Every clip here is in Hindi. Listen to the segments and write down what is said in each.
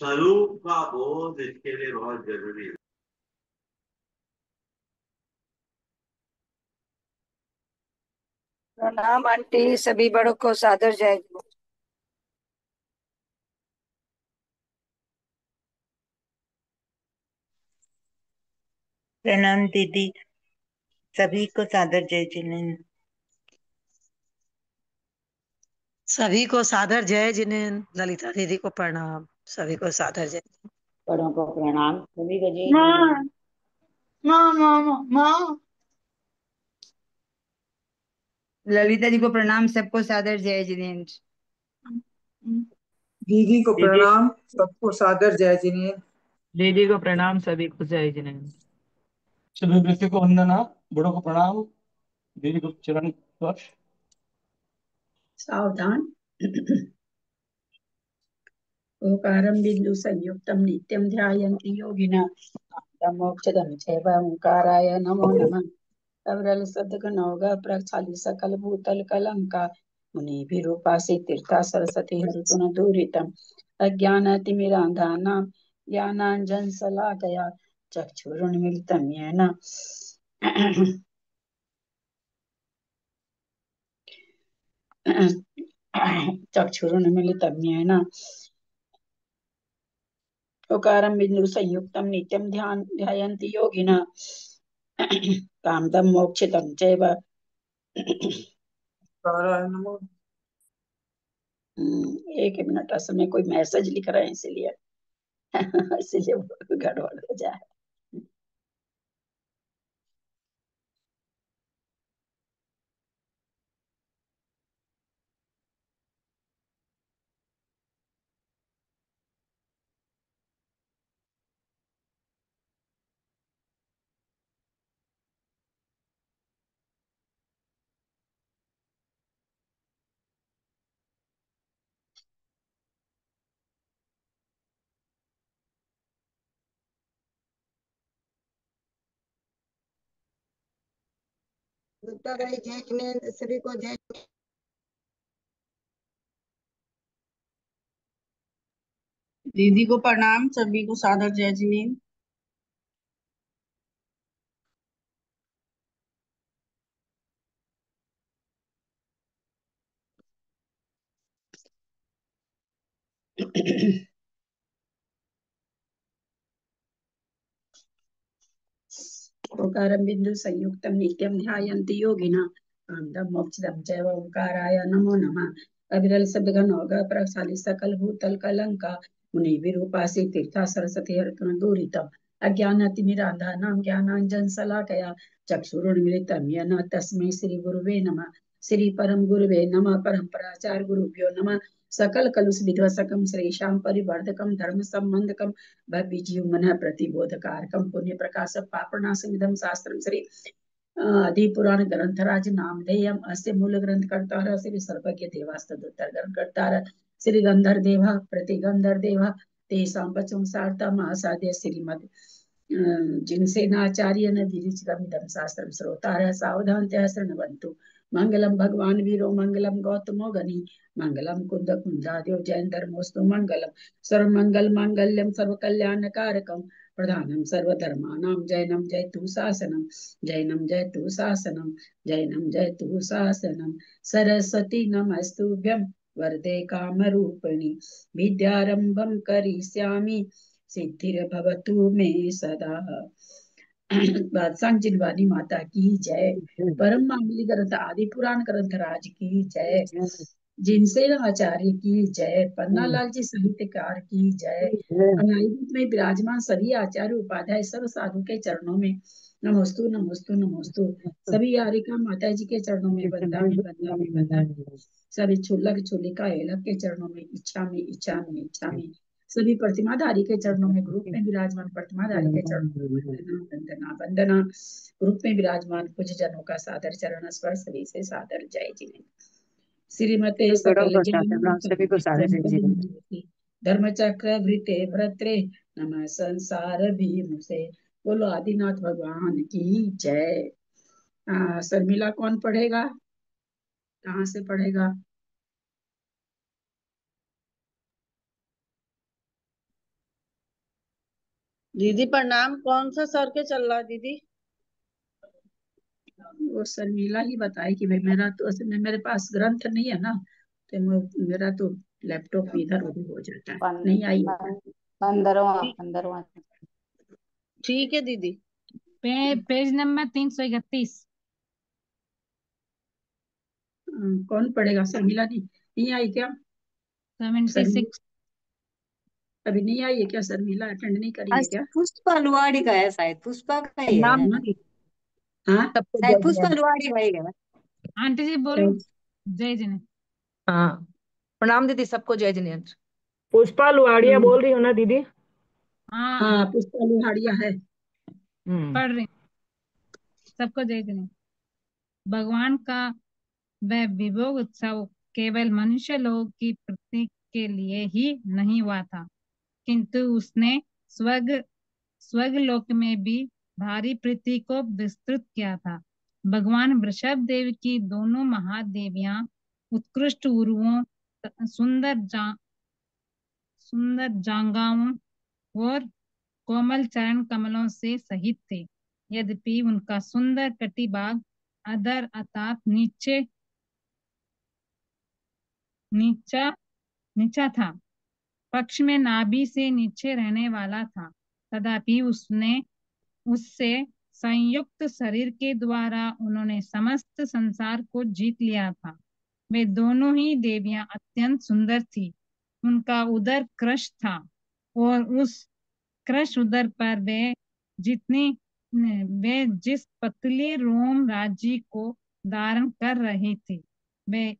स्वरूप का बोध इसके लिए बहुत जरूरी है। प्रणाम आंटी, सभी बड़ों को सादर जय। प्रणाम दीदी, सभी को सादर जय जिनेन्द्र। सभी को सादर जय जिनेन्द्र। ललिता दीदी को प्रणाम। सभी को सादर जय। बड़ों को प्रणाम, सभी को जय माँ जिनेन्द्र। माँ माँ माँ माँ। ललिता जी को प्रणाम, सबको सादर जय जिनेन्द्र। दीदी को दीदी प्रणाम, सबको सादर जय जिनेन्द्र। दीदी को प्रणाम, सभी को जय जिनेन्द्र। सभी व्यक्ति को वंदना, बड़ों को प्रणाम, दीदी को चरण स्पर्श। सावधान। ओकारं बिंदु संयुक्तं नित्यं ध्यायन्ति योगिनः मोक्षदं चैव ओंकाराय नमो नमः। अविरल सद्गुणोग प्रक्षाली सकल भूतल कलंका मुनिभिरूपासि तीर्था सरस्वती हरितुन दूरितम् अज्ञानतिमिरान्धानां ज्ञानाञ्जनशलाकया चक्षुरुन्मीलितं येन चक्षुरुन्मीलितं येन ओकारं बिंदु संयुक्तं नित्यं ध्यायन्ति योगिनः कामदं मोक्षितं चैव। एक मिनट, असल में कोई मैसेज लिख रहे हैं इसीलिए इसीलिए गड़बड़ हो जाए। गुप्ता भाई जय जिनेन्द्र, सभी को जय। दीदी को प्रणाम, सभी को सादर जय जिनेन्द्र। ओकारं बिंदु संयुक्तं नित्यं ध्यायन्ति योगिनः कामदं मोक्षदं चैव ओंकाराय नमो नमः। अविरल सद्गुणोग प्रक्षाली सकल भूतल कलंका मुनिभिरूपासि तीर्था सरस्वती हरितुन दूरितम् अज्ञानतिमिरान्धानां ज्ञानाञ्जनशलाकया चक्षुरुन्मीलितं येन तस्मै श्री गुरुवे नमः। श्री परम गुरुवे नमः। परम्पराचार्य गुरुभ्यो नमः। सकल कलुष विध्वंसकं श्रीशां परिवर्धकं धर्म संबंधकं भव्य जीवन प्रतिबोधकारकं पुण्य प्रकाश पापनाशमिदं शास्त्रं श्री आदि पुराण ग्रंथराज नामधेयम् अस्य मूल ग्रंथ कर्तार श्री सर्वज्ञ देवास्तदोत्तर ग्रंथ कर्तार श्री गंधर देवा प्रतिगंधर देवा तेषां पचम सार्ता महासाध्य श्रीमद जिनसेनाचार्य न विरचितमिदं शास्त्रं श्रोतारः सावधानतया शृण्वन्तु। मंगलम भगवान वीरो मंगलम गौतमो गनि मंगलम कुंद कुंजाद्यो जैन धर्मोस्तु मंगलम सर्वमंगल मांगल्यम सर्वकल्याणकारकम प्रधानम सर्वधर्मानां जैनम जयतु शासनम जैनम जयतु शासनम जैनम जयतु शासनम सरस्वती नमस्तुभ्यं वरदे कामरूपिणी विद्यारंभं करिष्यामि सिद्धिर्भवतु मे सदा। बादशाह जिनवानी माता की जय। परम मांगलिक ग्रंथ आदि पुराण ग्रंथ राज की जय। जिनसे आचार्य की जय। पन्नालाल जी साहित्यकार की जय। अनायुक्त में विराजमान सभी आचार्य उपाध्याय सर्व साधु के चरणों में नमोस्तु नमोस्तु नमोस्तु। सभी यारिका माता जी के चरणों में बंदामी बंदामी बंदामी। सभी छुल्लक छुलिका एलक के चरणों में इच्छा में इच्छा में इच्छा में। सभी प्रतिमाधारी के चरणों में ग्रुप में विराजमान प्रतिमाधारी के चरणों में वंदना वंदना वंदना। ग्रुप में विराजमान कुछ जनों का सादर चरण स्पर्श सभी से सादर जय जिनेन्द्र। श्रीमते बड़ों सकल को सादर प्रणाम, सभी को सादर जय जिनेन्द्र। ज्ञान धर्मचक्र वृते भद्रे नमः संसार भीम से। बोलो आदिनाथ भगवान की जय। शर्मिला कौन पढ़ेगा? कहाँ से पढ़ेगा? दीदी प्रणाम। कौन सा सर के चल रहा है दीदी? वो शर्मिला ही बताई कि भाई मेरा तो असल में मेरे पास ग्रंथ नहीं है ना, तो मेरा तो लैपटॉप इधर उधर हो जाता है, नहीं आई है क्या? 15वां ठीक है दीदी। Page number 331। कौन पढ़ेगा? शर्मिला नहीं आई क्या? 76। अभी नहीं आई है क्या? शर्मिला अटेंड नहीं करी है क्या? पुष्पा लुवाड़ी का है, शायद पुष्पा का ही है। प्रणाम हाँ दीदी, हाँ सबको जय शायद पुष्पा जिनेंद्र। लुवाड़ी का ही है। आंटी जी बोलो। जय जिने। हाँ, प्रणाम दीदी, सबको जय जिनेंद्र। पुष्पा लुहाड़िया बोल रही हो ना दीदी? हाँ हाँ पुष्पा लोहाड़िया है। पढ़ रही हूँ। सबको जय जिने। भगवान का वह विभोग उत्सव केवल मनुष्य लोग की प्रतीक के लिए ही नहीं हुआ था, किंतु उसने स्वर्ग स्वर्गलोक में भी भारी प्रीति को विस्तृत किया था। भगवान वृषभ देव की दोनों महादेवियां उत्कृष्ट उर्वों, सुंदर सुंदर जांघाओं और कोमल चरण कमलों से सहित थे। यद्यपि उनका सुंदर कटिभाग अधर अर्थात नीचा नीचा था, पक्ष में नाभि से नीचे रहने वाला था, तथापि उससे संयुक्त शरीर के द्वारा उन्होंने समस्त संसार को जीत लिया था। वे दोनों ही देवियां अत्यंत सुंदर थी। उनका उदर कृश था और उस कृश उदर पर वे जिस पतली रोम राज्य को धारण कर रही थी, वे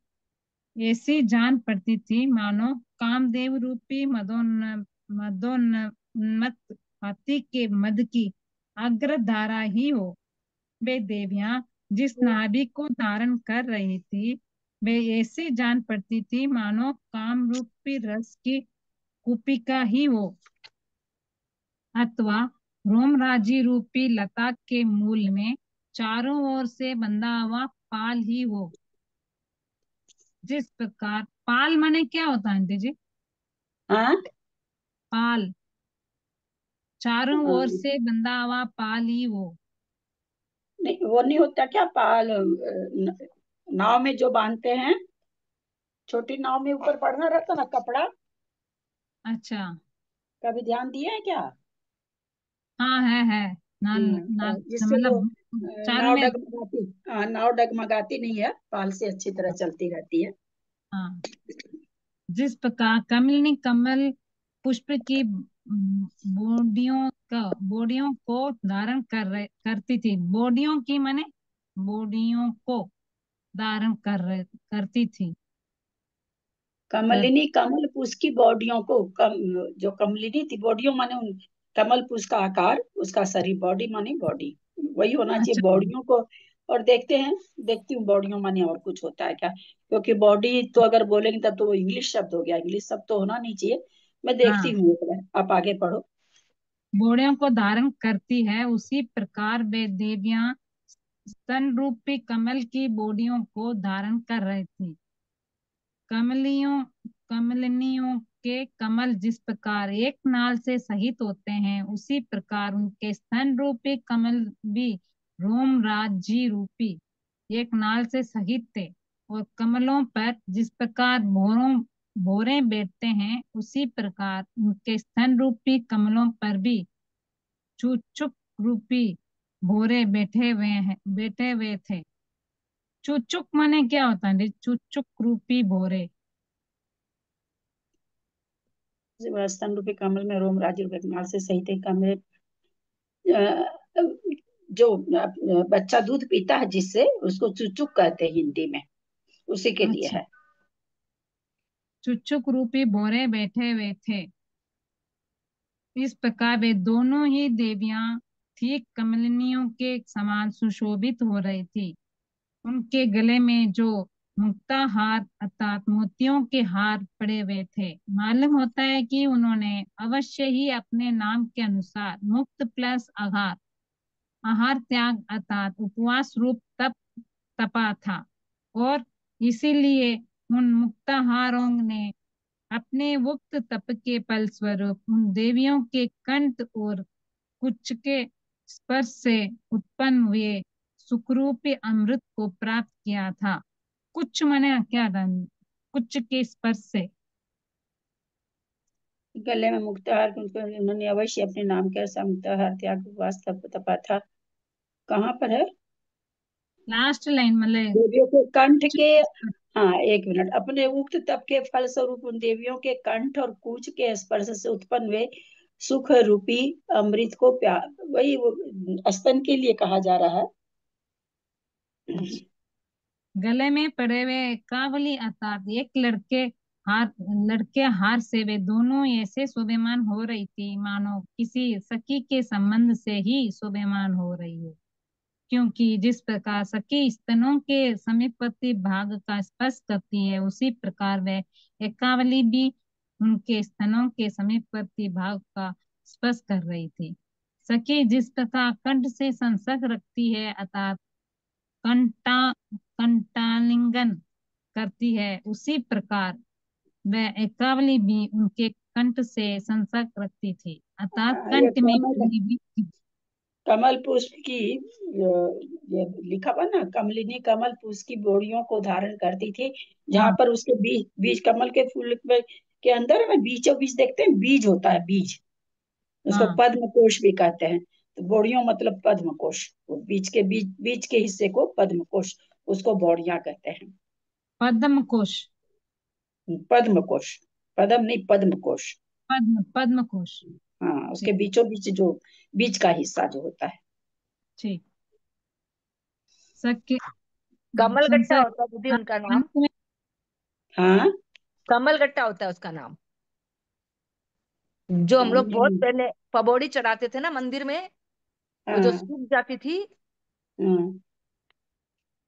ऐसी जान पड़ती थी मानो कामदेव रूपी मदोन्मत्त हाथी के मद की अग्रधारा ही हो। वे देवियां जिस नाभि को धारण कर रही थी, वे ऐसी जान पड़ती थी मानो काम रूपी रस की कुपिका ही हो, अथवा रोमराजी रूपी लता के मूल में चारों ओर से बंधा हुआ पाल ही हो। जिस प्रकार पाल माने क्या होता है आंटी जी? हाँ पाल, चारों ओर से बंधा हुआ पाल ही हो। नहीं, वो नहीं होता क्या पाल? नाव में जो बांधते हैं, छोटी नाव में ऊपर पड़ना रहता ना कपड़ा। अच्छा, कभी ध्यान दिए हैं क्या? हाँ है नाल नाल जिससे वो मतलब चारों नाव में। डगमगाती, हाँ नाव डगमगाती नहीं है, पाल से अच्छी तरह चलती रहती है। हाँ, जिस प्रकार कमलिनी कमल पुष्प की बोडियों को धारण करती थी। बोडियों की माने बोडियों को धारण करती थी। कमलिनी कमल पुष्प की बॉडियों को जो कमलिनी थी, बॉडियों माने उन कमल पुष्प का आकार, उसका शरीर, बॉडी माने बॉडी, वही होना चाहिए अच्छा, बॉडियों को। और देखती हूँ बॉडियों माने और कुछ होता है क्या? क्योंकि बॉडी तो अगर बोलेंगे तब तो वो इंग्लिश शब्द हो गया, इंग्लिश शब्द तो होना नहीं चाहिए। मैं देखती हाँ, हूँ एक बार, आप आगे पढ़ो। बोडियों को धारण करती है, उसी प्रकार वे देवियां स्तन रूपी कमल की बोडियों को धारण कर रही थी। कमलिनियों के कमल जिस प्रकार एक नाल से सहित होते हैं, उसी प्रकार उनके स्तन रूपी कमल भी रोम राज्य रूपी एक नाल से सहित थे। और कमलों पर जिस प्रकार भोरे बैठते हैं, उसी प्रकार उनके स्तन रूपी कमलों पर भी चूचुक रूपी भोरे बैठे हुए थे। चूचुक माने क्या होता है? चूचुक रूपी भोरे। स्तन रूपी कमल में रोम राज्य नाल से सहित एक कमल, जो बच्चा दूध पीता है जिससे, उसको चुचुक कहते हैं हिंदी में, उसी के लिए अच्छा, है। चुचुक रूपी भोरे बैठे हुए थे। इस प्रकार वे दोनों ही देवियां ठीक कमलिनियों के समान सुशोभित हो रही थी। उनके गले में जो मुक्ताहार अर्थात मोतियों के हार पड़े हुए थे, मालूम होता है कि उन्होंने अवश्य ही अपने नाम के अनुसार मुक्त प्लस आहार आहार त्याग अर्थात उपवास रूप तप तपा था, और इसीलिए उन मुक्ताहारों ने अपने मुक्त तप के फल स्वरूप उन देवियों के कंठ और कुछ के स्पर्श से उत्पन्न हुए सुखरूपी अमृत को प्राप्त किया था। कुछ माने क्या रंग, कुछ के स्पर्श से। गले में मुक्ताहार उन्होंने अवश्य अपने नाम के मुक्ताहार त्याग उपवास तपा था। कहाँ पर है? लास्ट लाइन मतलब देवियों के कंठ के, हाँ एक मिनट, अपने उक्त तप के फल स्वरूप उन देवियों के कंठ और कूच के स्पर्श से उत्पन्न हुए सुख रूपी अमृत को प्यार, वही वो स्तन के लिए कहा जा रहा है। गले में पड़े हुए कावली अर्थात एक लड़के हार से वे दोनों ऐसे शोभेमान हो रही थी मानो किसी सखी के संबंध से ही शोभेमान हो रही हो, क्योंकि जिस प्रकार सखी स्तनों के समीपवर्ती भाग का स्पर्श करती है उसी प्रकार वह एकावली भी उनके स्तनों के समीपवर्ती भाग का स्पर्श कर रही थी। सखी जिस प्रकार कंठ से संसर्ग रखती है अर्थात कंटालिंगन करती है उसी प्रकार वह एकावली भी उनके कंठ से संसर्ग रखती थी अर्थात ये कंठ में कमल पुष्प की ये लिखा हुआ ना, कमलिनी कमल पुष्प की बोड़ियों को धारण करती थी, जहाँ पर उसके बीज बीज कमल के फूल के अंदर में बीचों बीच देखते हैं बीज होता है, बीज उसको पद्म कोश भी कहते हैं। तो बोड़ियों मतलब पद्म कोश, वो बीच के हिस्से को पद्म कोश, उसको बोड़ियां कहते हैं। पद्म कोश, पद्म कोश, पद्म नहीं पद्म कोश, पद्म कोश। हाँ उसके बीचों बीच जो बीच का हिस्सा जो होता है। ठीक। सखी कमल गट्टा होता है दीदी उनका नाम। हाँ कमल गट्टा होता है उसका नाम, जो हम लोग बहुत पहले पबोड़ी चढ़ाते थे ना मंदिर में, वो जो सूख जाती थी।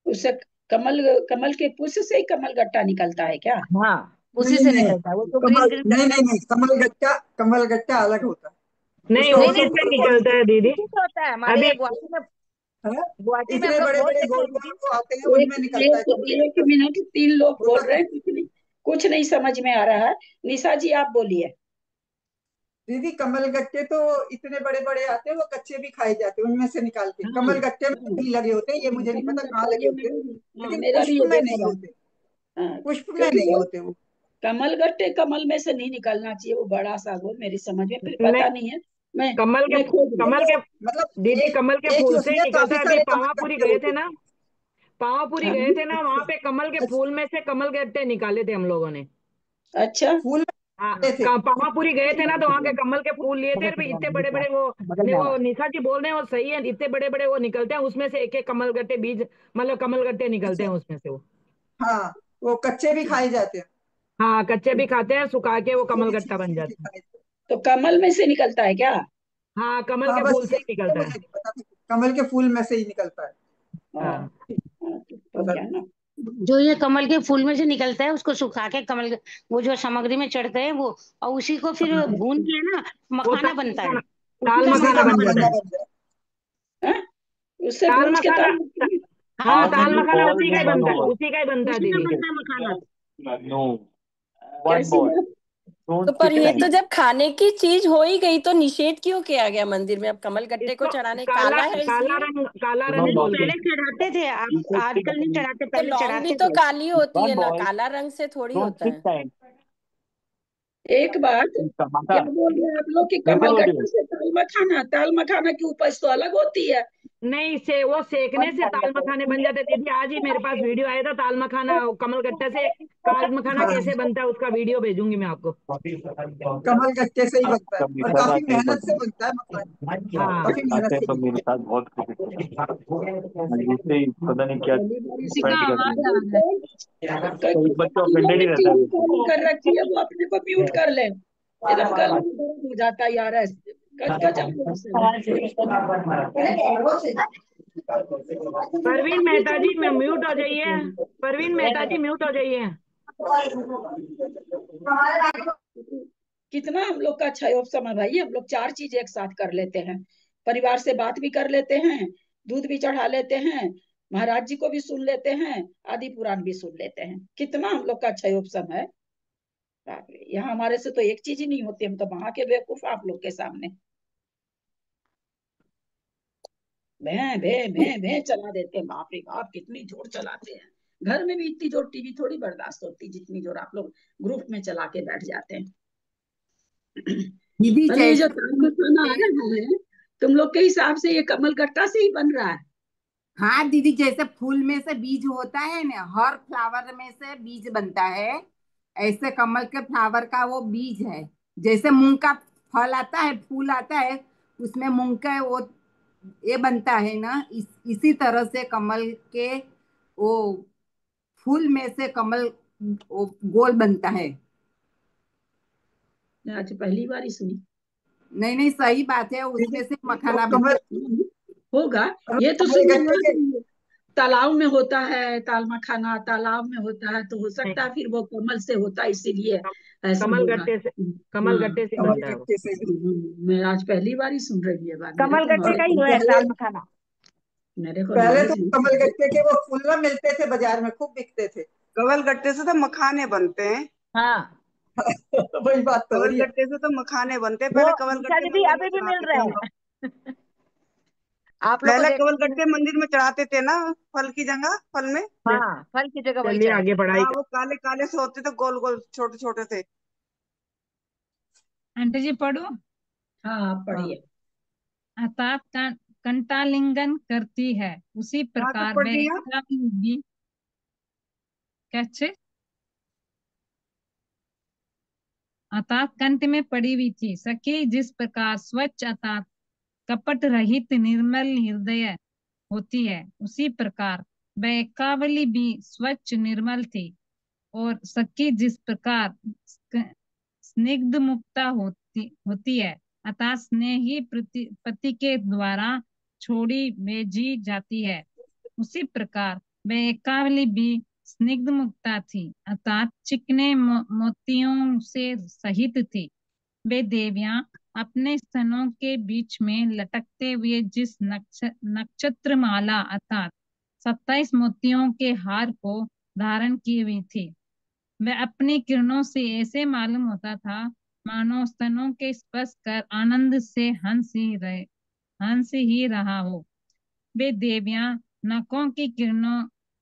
उससे कमल कमल के पुष्प से ही कमल गट्टा निकलता है क्या? हाँ उसी से निकलता है वो तो ग्रीन ग्रीन। नहीं कमल गट्टा अलग होता है। नहीं उसका उसी से निकलता है दीदी। होता है हमारे अभी गुवाहाटी में हम इतने लोग बड़े बड़े बोलते गोल थे गोल आते हैं उनमें निकलता है कमल एक गट्टा। मिनट, 3 लोग बोल रहे हैं, कुछ नहीं समझ में आ रहा है। निशा जी आप बोलिए। दीदी कमल गट्टे तो इतने बड़े बड़े आते हैं, वो कच्चे भी खाए जाते हैं उनमें से निकाल के। कमल गट्टे में भी लगे होते हैं, ये मुझे नहीं पता कहाँ लगे होते हैं, लेकिन मेरा भी पुष्प ये में देखा नहीं था। होते, हाँ, पुष्प में क्योंकि नहीं वो होते वो। कमल गट्टे कमल में से नहीं निकलना चाहिए, वो बड़ा सा वो मेरी समझ में, फिर पता नहीं है। मैं कमल के मतलब दीदी कमल के एक फूल से उसमें ही काफी निकलता है। अभी सारे कमल पावापुरी गट्टे गए होते थे हैं। ना, पावापुरी हाँ, गए थे ना, वहां पे कमल के फूल में से कमल गट्टे निकाले थे हम लोगों ने। अच्छा फूल हाँ थे। पावापुरी गए थे ना, तो वहां के कमल के फूल लिए थे। फिर इतने बड़े बड़े वो निशा जी बोल रहे हैं वो सही है, इतने बड़े बड़े वो निकलते हैं उसमें से, एक एक कमल गट्टे बीज मतलब कमल गट्टे निकलते हैं उसमें से वो। हाँ वो कच्चे भी खाए जाते हैं। हाँ कच्चे भी खाते हैं, सुखा के वो कमल गट्टा बन छील के जाता है। खाए जाते हैं। तो कमल में से निकलता है क्या? हाँ कमल हाँ के बस फूल से ही ये निकलता मुझे है। नहीं पता था, कमल के फूल में से ही निकलता है। हाँ तो क्या ना, जो ये कमल के फूल में से निकलता है उसको सुखा के वो जो सामग्री में चढ़ते हैं वो, और उसी को फिर भून के ना वो मखाना बनता है। दाल उसी का मखाना बन जाता है। बन जाए। उससे दाल पूछ के मखाना, हाँ हाँ दाल मखाना All उसी का ही one बनता है, more. उसी का ही बनता है उसी का दीदी। बनता है मखाना। No. One कैसे more. बोल? Don't तो पर sit ये tight. तो जब खाने की चीज हो ही गई तो निषेध क्यों किया गया मंदिर में? अब कमल गट्टे को इसको चढ़ाने काला काला है काला इसलिए। सुनो रंग बोल के। पहले चढ़ाते थे, You आप should sit आजकल नहीं tight. चढ़ाते, तो पहले लौंग भी चढ़ाते तो थे। काली होती One है ना, boy. काला रंग से थोड़ी Don't होता sit है। tight. एक बात क्या बोल रहे हैं आप लोग कि कैसे कमल बोल रही गट्टे हो? से ताल मखाना की उपज तो अलग होती है। नहीं से वो सेकने से ताल मखाने बन जाते दीदी। आज ही मेरे पास वीडियो आया था ताल मखाना, कमल गट्टे से ताल मखाना हाँ कैसे बनता है, उसका वीडियो भेजूंगी मैं आपको। कमल गट्टे से ही बनता है कभी और सर काफी आते हैं मेहनत से तो बनता है मखाना, हाँ काफी मेहनत आते हैं से तो बनता मेरे साथ बहुत दूसरे पता नहीं क्या पहली बार इसी का फ्रेंड करते आवाज हैं। आ रहा है। तो एक बच्चा हम लोग ऑफेंडेड ने ही रहता है टीवी मुझसे। चालू कर रखी है, वो अपने को म्यूट कर ले, एकदम गला में दर्द हो जाता है यार, ऐसे गजब लोग परवीन मेहता जी म्यूट हो जाइए, परवीन मेहता जी म्यूट हो जाइए। कितना हम लोग का क्षयोग समय भाई, हम लोग 4 चीज एक साथ कर लेते हैं, परिवार से बात भी कर लेते हैं, दूध भी चढ़ा लेते हैं, महाराज जी को भी सुन लेते हैं, आदि पुराण भी सुन लेते हैं। कितना हम लोग का क्षयोग समय है। बाप रे, यहाँ हमारे से तो एक चीज ही नहीं होती, हम तो वहां के बेवकूफ आप लोग के सामने। भे भे भे भे चला देते हैं। बाप रे बाप, कितनी जोर चलाते हैं। घर में भी इतनी जोर टीवी थोड़ी बर्दाश्त होती, जितनी जोर आप लोग ग्रुप में चला के बैठ जाते हैं। दीदी अरे ये जो जैसे ताम का खाना आ रहा है, तुम लोग के हिसाब से ये कमल गट्टा से ही बन रहा है? हाँ दीदी, जैसे फूल में से बीज होता है ना, हर फ्लावर में से बीज बनता है, ऐसे कमल के फ्लावर का वो बीज है। जैसे मूंग का फल आता है, फूल आता है, उसमें मूंग का वो ये बनता है ना, इसी तरह से कमल के वो फूल में से कमल वो गोल बनता है। मैं आज पहली बार ही सुनी। नहीं नहीं, सही बात है, उसमें से और मखाना कमल होगा। और ये तो कमल सुना गट्टे हुआ के कि तालाब में होता है, ताल मखाना तालाब में होता है, तो हो सकता है फिर वो कमल से होता है, इसीलिए ऐसा कमल होगा। गट्टे से, कमल हाँ। गट्टे से कमल बनता है वो। गट्टे से ही। मैं आज पहली बार ही सुन रही है बात, कमल गट्टे का ही है पहले ताल मखाना। मेरे को पहले नॉलेज तो नहीं कमल था। गट्टे के वो फूल ना मिलते थे बाजार में, खूब बिकते थे। कमल गट्टे से तो मखाने बनते हैं। हाँ, वही बात तो हो कमल रही है। गट्टे से तो मखाने बनते हैं। वो पहले कमल निशा गट्टे दीदी मंदिर में अभी भी मिल चढ़ाते थे रहे हम लोग। हैं। आप लोग को पहले देखने कमल को गट्टे मिल- मंदिर में चढ़ाते थे ना, फल की जगह, फल में। हाँ, फल की जगह वही चलिए आगे चढ़ाते। पढ़ाई हाँ, कर। वो काले काले से होते थे, गोल गोल छोटे छोटे से। आंटी जी पढ़ो। हाँ आप हाँ, पढ़िए। अर्थात कंटालिंगन करती है, उसी कहाँ तक प्रकार पढ़ वह दिया? भी कैसे अर्थात कंठ में पड़ी हुई थी। सखी जिस प्रकार स्वच्छ अर्थात कपट रहित निर्मल हृदय होती है, उसी प्रकार वह कावली भी स्वच्छ निर्मल थी। और सखी जिस प्रकार स्निग्ध मुक्ता होती होती है, अर्थात स्नेह ही पति के द्वारा छोड़ी भेजी जाती है, उसी प्रकार वह एकावली भी स्निग्ध मुक्ता थी, अर्थात चिकने मोतियों से सहित थी। वे देवियां अपने स्तनों के बीच में लटकते हुए जिस नक्षत्र माला अर्थात 27 मोतियों के हार को धारण की हुई थी, वह अपनी किरणों से ऐसे मालूम होता था मानो स्तनों के स्पर्श कर आनंद से हंस ही रहा हो। वे देवियां नखों की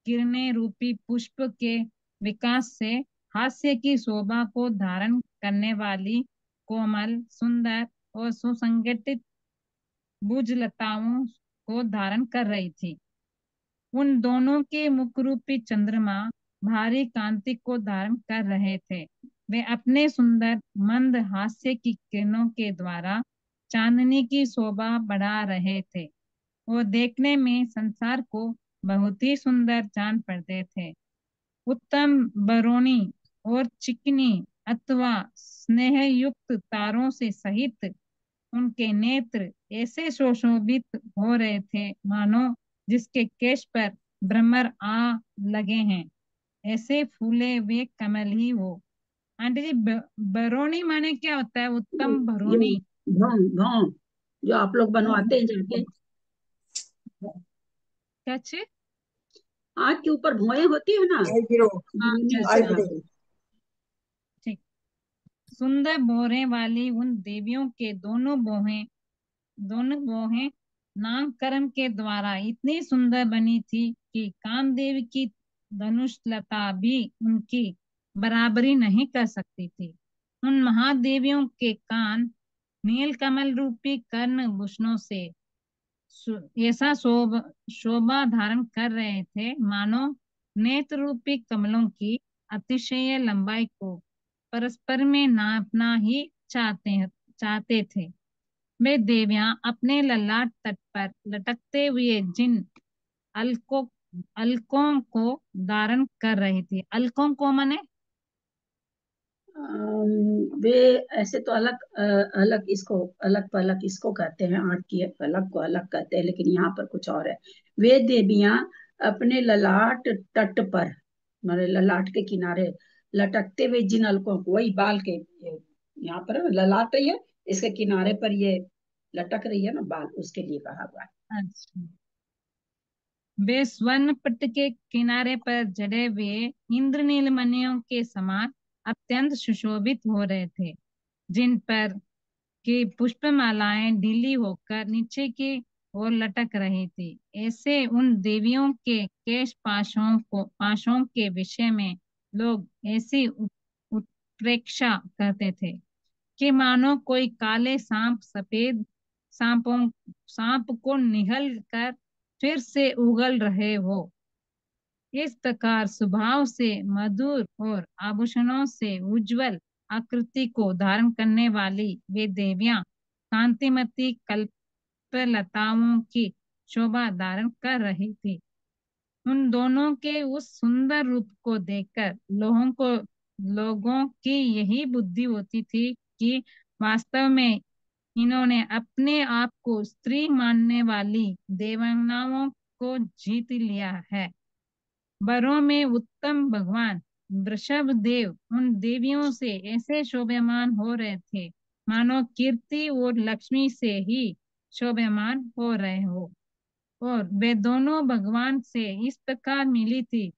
किरणें रूपी पुष्प के विकास से हास्य की शोभा को धारण करने वाली कोमल, सुंदर और सुसंगठित भुजलताओं को धारण कर रही थी। उन दोनों के मुख रूपी चंद्रमा भारी कांति को धारण कर रहे थे। वे अपने सुंदर मंद हास्य की किरणों के द्वारा चांदनी की शोभा बढ़ा रहे थे और देखने में संसार को बहुत ही सुंदर जान पड़ते थे। उत्तम बरौनी और चिकनी अथवा स्नेह युक्त तारों से सहित उनके नेत्र ऐसे सुशोभित हो रहे थे मानो जिसके केश पर भ्रमर आ लगे हैं, ऐसे फूले वे कमल ही हो। आंटी जी, बरौनी माने क्या होता है? उत्तम जो बरौनी घाव घाव जो आप लोग बनवाते हैं जाके, क्या चीज? आँख के ऊपर भौएं होती है ना, आई ब्रो, अच्छा उससे आई अच्छा, ब्रो। बनाते हैं। ठीक। सुंदर बोरे वाली उन देवियों के दोनों बोहें नामकरण के द्वारा इतनी सुंदर बनी थी कि कामदेव की धनुष लता भी उनकी बराबरी नहीं कर सकती थी। उन महादेवियों के कान नील कमल रूपी कर्ण भूषणों से ऐसा शोभा धारण कर रहे थे मानो नेत्र रूपी कमलों की अतिशय लंबाई को परस्पर में नापना ही चाहते थे। वे देवियां अपने ललाट तट पर लटकते हुए जिन अलकों अलकों को धारण कर रही थी, अलकों को माने वे ऐसे तो अलग अलग इसको अलग पलक इसको कहते हैं, आँख की पलक को अलग कहते हैं, लेकिन यहाँ पर कुछ और है। वे देवियां अपने ललाट तट पर, हमारे ललाट के किनारे लटकते हुए जिन अलकों को, वही बाल के यहाँ पर ललाट रही है, इसके किनारे पर ये लटक रही है ना बाल, उसके लिए कहा हुआ है। अच्छा, वे स्वर्ण पट्ट के किनारे पर जड़े हुए इंद्रनील मणियों के समान अत्यंत सुशोभित हो रहे थे, जिन पर की पुष्पमालाएं ढीली होकर नीचे की और लटक रही थी। ऐसे उन देवियों के केश पाशों के विषय में लोग ऐसी उत्प्रेक्षा करते थे कि मानो कोई काले सफेद सांप को निगल कर फिर से उगल रहे हो। इस प्रकार स्वभाव से मधुर और आभूषणों से उज्जवल आकृति को धारण करने वाली वे देवियां कांतिमती कल्पलताओं की शोभा धारण कर रही थी। उन दोनों के उस सुंदर रूप को देखकर लोगों की यही बुद्धि होती थी कि वास्तव में इन्होंने अपने आप को स्त्री मानने वाली देवनाओं को जीत लिया है। वरों में उत्तम भगवान वृषभ देव उन देवियों से ऐसे शोभायमान हो रहे थे मानो कीर्ति और लक्ष्मी से ही शोभायमान हो रहे हो। और वे दोनों भगवान से इस प्रकार मिली थी।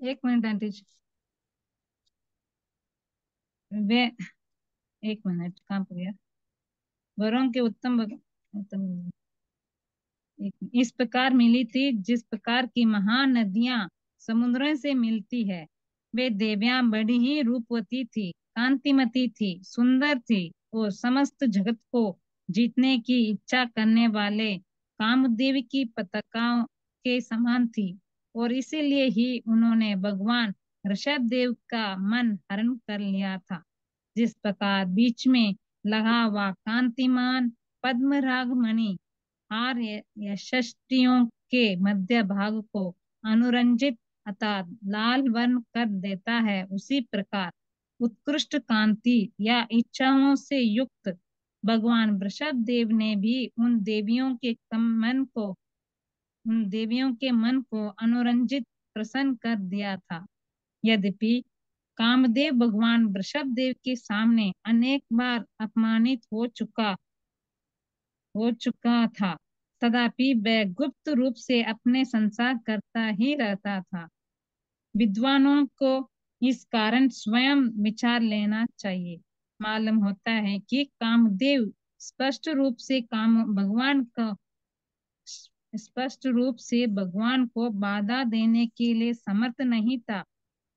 एक मिनट आंटी जी। वे एक मिनट कहाँ पर गया। वरों के उत्तम इस प्रकार मिली थी जिस प्रकार की महान नदियां समुद्रों से मिलती है। वे देवियां बड़ी ही रूपवती थी, कांतिमती थी, सुंदर थी और समस्त जगत को जीतने की इच्छा करने वाले कामदेव की पताकाओं के समान थी। और इसीलिए ही उन्होंने भगवान ऋषभ देव का मन हरण कर लिया था। जिस प्रकार बीच में लगा हुआ कांतिमान पद्मराग मणि हार यशस्वियों के मध्य भाग को अनुरंजित अर्थात लाल वर्ण कर देता है, उसी प्रकार उत्कृष्ट कांति या इच्छाओं से युक्त भगवान वृषभ देव ने भी उन देवियों के मन को अनुरंजित प्रसन्न कर दिया था। यद्यपि कामदेव भगवान वृषभ देव के सामने अनेक बार अपमानित हो चुका था, तथापि वह गुप्त रूप से अपने संसार करता ही रहता था। विद्वानों को इस कारण स्वयं विचार लेना चाहिए। मालूम होता है कि कामदेव स्पष्ट रूप से भगवान को बाधा देने के लिए समर्थ नहीं था।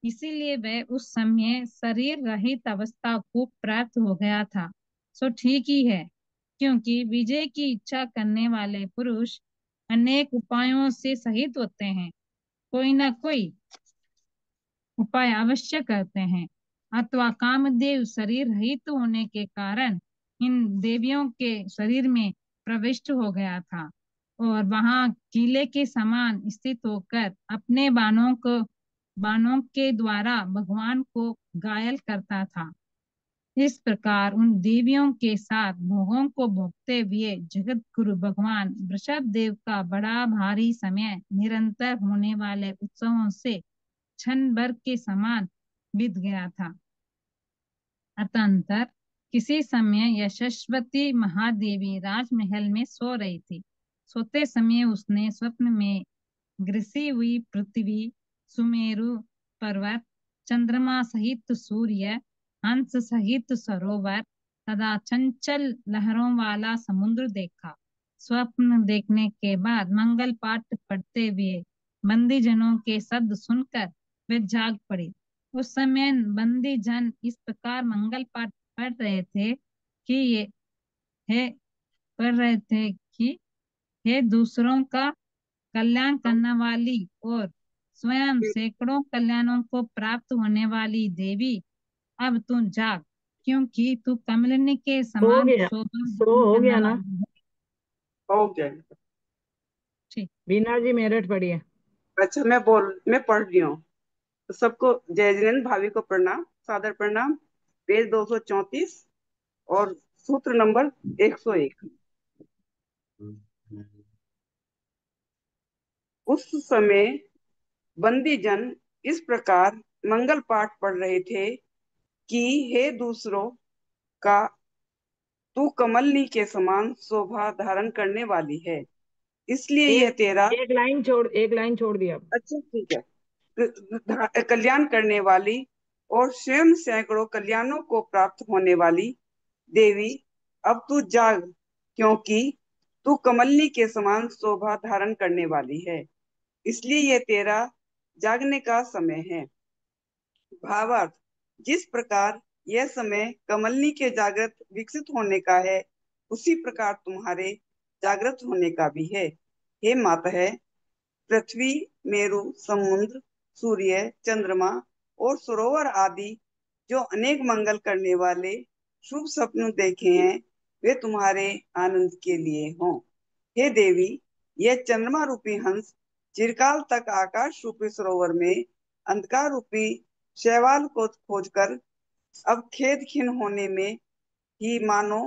इसीलिए वह उस समय शरीर रहित अवस्था को प्राप्त हो गया था। सो ठीक ही है, क्योंकि विजय की इच्छा करने वाले पुरुष अनेक उपायों से सहित होते हैं, कोई ना कोई उपाय अवश्य करते हैं। अथवा कामदेव शरीर रहित होने के कारण इन देवियों के शरीर में प्रविष्ट हो गया था और वहां किले के समान स्थित होकर अपने बाणों के द्वारा भगवान को घायल करता था। इस प्रकार उन देवियों के साथ भोगों को भोगते हुए जगत गुरु भगवान वृषभ देव का बड़ा भारी समय निरंतर होने वाले उत्सवों से क्षण भर के समान बीत गया था। अतंतर किसी समय यशस्वती महादेवी राजमहल में सो रही थी। सोते समय उसने स्वप्न में ग्रसी हुई पृथ्वी, सुमेरु पर्वत, चंद्रमा सहित सूर्य, हंस सहित सरोवर तथा चंचल लहरों वाला समुद्र देखा। स्वप्न देखने के बाद मंगल पाठ पढ़ते हुए बंदी जनों के शब्द सुनकर वे जाग पड़ी। उस समय बंदी जन इस प्रकार मंगल पाठ पढ़ रहे थे कि हे दूसरों का कल्याण करने वाली और स्वयं सैकड़ों कल्याणों को प्राप्त होने वाली देवी, अब तू जाग, क्योंकि तू कमलिनी के हो समान गया शोभा तो हो करने गया ना। वाली है। हो गया। ठीक। बीना जी मेरठ पढ़िए। अच्छा, मैं पढ़ रही हूँ। तो सबको जय जिनेन्द्र भाभी को प्रणाम, सादर प्रणाम। पेज 234 और सूत्र नंबर 101। उस समय बंदी जन इस प्रकार मंगल पाठ पढ़ रहे थे कि हे दूसरों का तू कमलनी के समान शोभा धारण करने वाली है, इसलिए यह तेरा एक लाइन छोड़ दिया। अच्छा ठीक है, कल्याण करने वाली और स्वयं सैकड़ों कल्याणों को प्राप्त होने वाली देवी, अब तू जाग, क्योंकि तू कमलनी के समान शोभा धारण करने वाली है, इसलिए यह तेरा जागने का समय है। भावार्थ, जिस प्रकार यह समय कमलनी के जागृत विकसित होने का है, उसी प्रकार तुम्हारे जागृत होने का भी है। हे मातः, पृथ्वी, मेरु, समुद्र, सूर्य, चंद्रमा और सरोवर आदि जो अनेक मंगल करने वाले शुभ स्वप्न देखे हैं, वे तुम्हारे आनंद के लिए हों। हे देवी, यह चंद्रमा रूपी हंस चिरकाल तक आकाश रूपी सरोवर में अंधकार रूपी शैवाल को खोजकर अब खेद खिन होने में ही मानो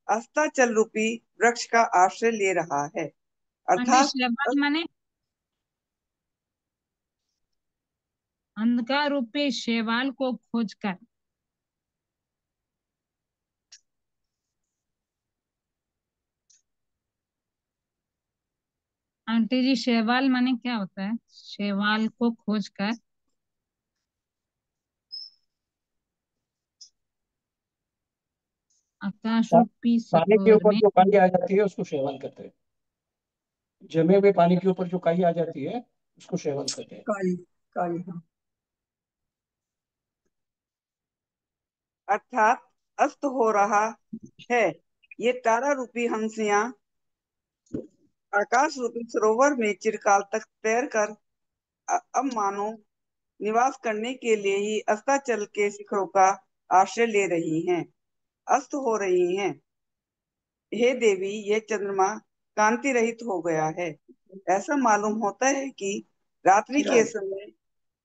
अस्ताचल रूपी वृक्ष का आश्रय ले रहा है। आंटी, अर्थात शैवाल माने अंधकार रूपी शैवाल को खोजकर। आंटी जी, शैवाल माने क्या होता है? शैवाल को खोजकर। आकाश रूपी पानी के सरोवर ऊपर में। जो काई आ जाती है उसको शैवाल कहते हैं। जमे हुए पानी के ऊपर जो काई आ जाती है उसको शैवाल कहते हैं। काली काली, हाँ। अर्थात अस्त हो रहा है। ये तारा रूपी हंसियां आकाश रूपी सरोवर में चिरकाल तक तैर कर अब मानो निवास करने के लिए ही अस्ताचल के शिखरों का आश्रय ले रही हैं, अस्त हो रही हैं। हे देवी, यह चंद्रमा कांति रहित हो गया है। ऐसा मालूम होता है कि रात्रि के समय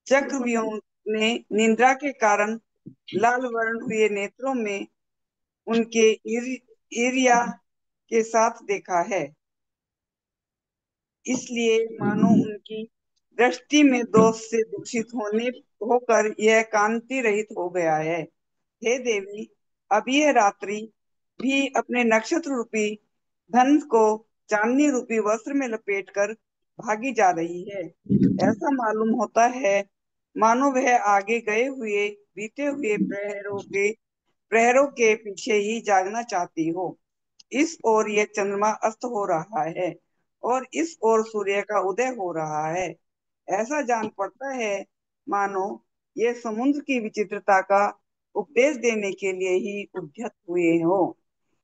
चक्रव्यूह ने निद्रा के कारण लाल वर्ण हुए नेत्रों में उनके ईर्ष्या के साथ देखा है, इसलिए मानो उनकी दृष्टि में दोष से दूषित होने होकर यह कांति रहित हो गया है। हे देवी, अब यह रात्रि भी अपने नक्षत्र रूपी धन को चांदनी रूपी वस्त्र में लपेटकर भागी जा रही है। ऐसा मालूम होता है मानो वह आगे गए हुए बीते हुए प्रहरों के पीछे ही जागना चाहती हो। इस ओर यह चंद्रमा अस्त हो रहा है और इस ओर सूर्य का उदय हो रहा है। ऐसा जान पड़ता है मानो ये समुद्र की विचित्रता का उपदेश देने के लिए ही उद्यत हुए हो।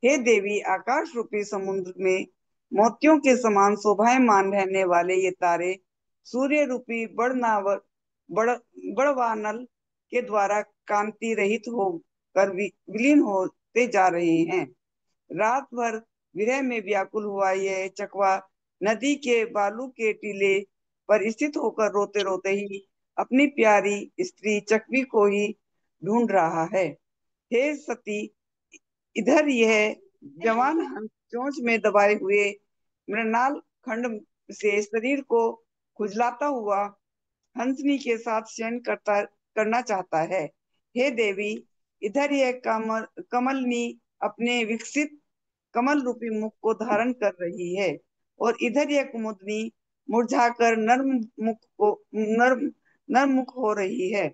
हे देवी, आकाश रूपी समुद्र में मोतियों के समान शोभायमान रहने वाले ये तारे सूर्य रूपी बड़वानल के द्वारा कांति रहित होकर विलीन होते जा रहे हैं। रात भर विरह में व्याकुल हुआ यह चकवा नदी के बालू के टीले पर स्थित होकर रोते रोते ही अपनी प्यारी स्त्री चकवी को ही ढूंढ रहा है। हे सती, इधर यह जवान हंस चोंच में दबाए हुए मृणाल खंड से शरीर को खुजलाता हुआ हंसनी के साथ शयन करना चाहता है। हे देवी, इधर यह कमलनी अपने विकसित कमल रूपी मुख को धारण कर रही है और इधर यह कुमुदनी मुरझाकर नर्म मुख हो रही है,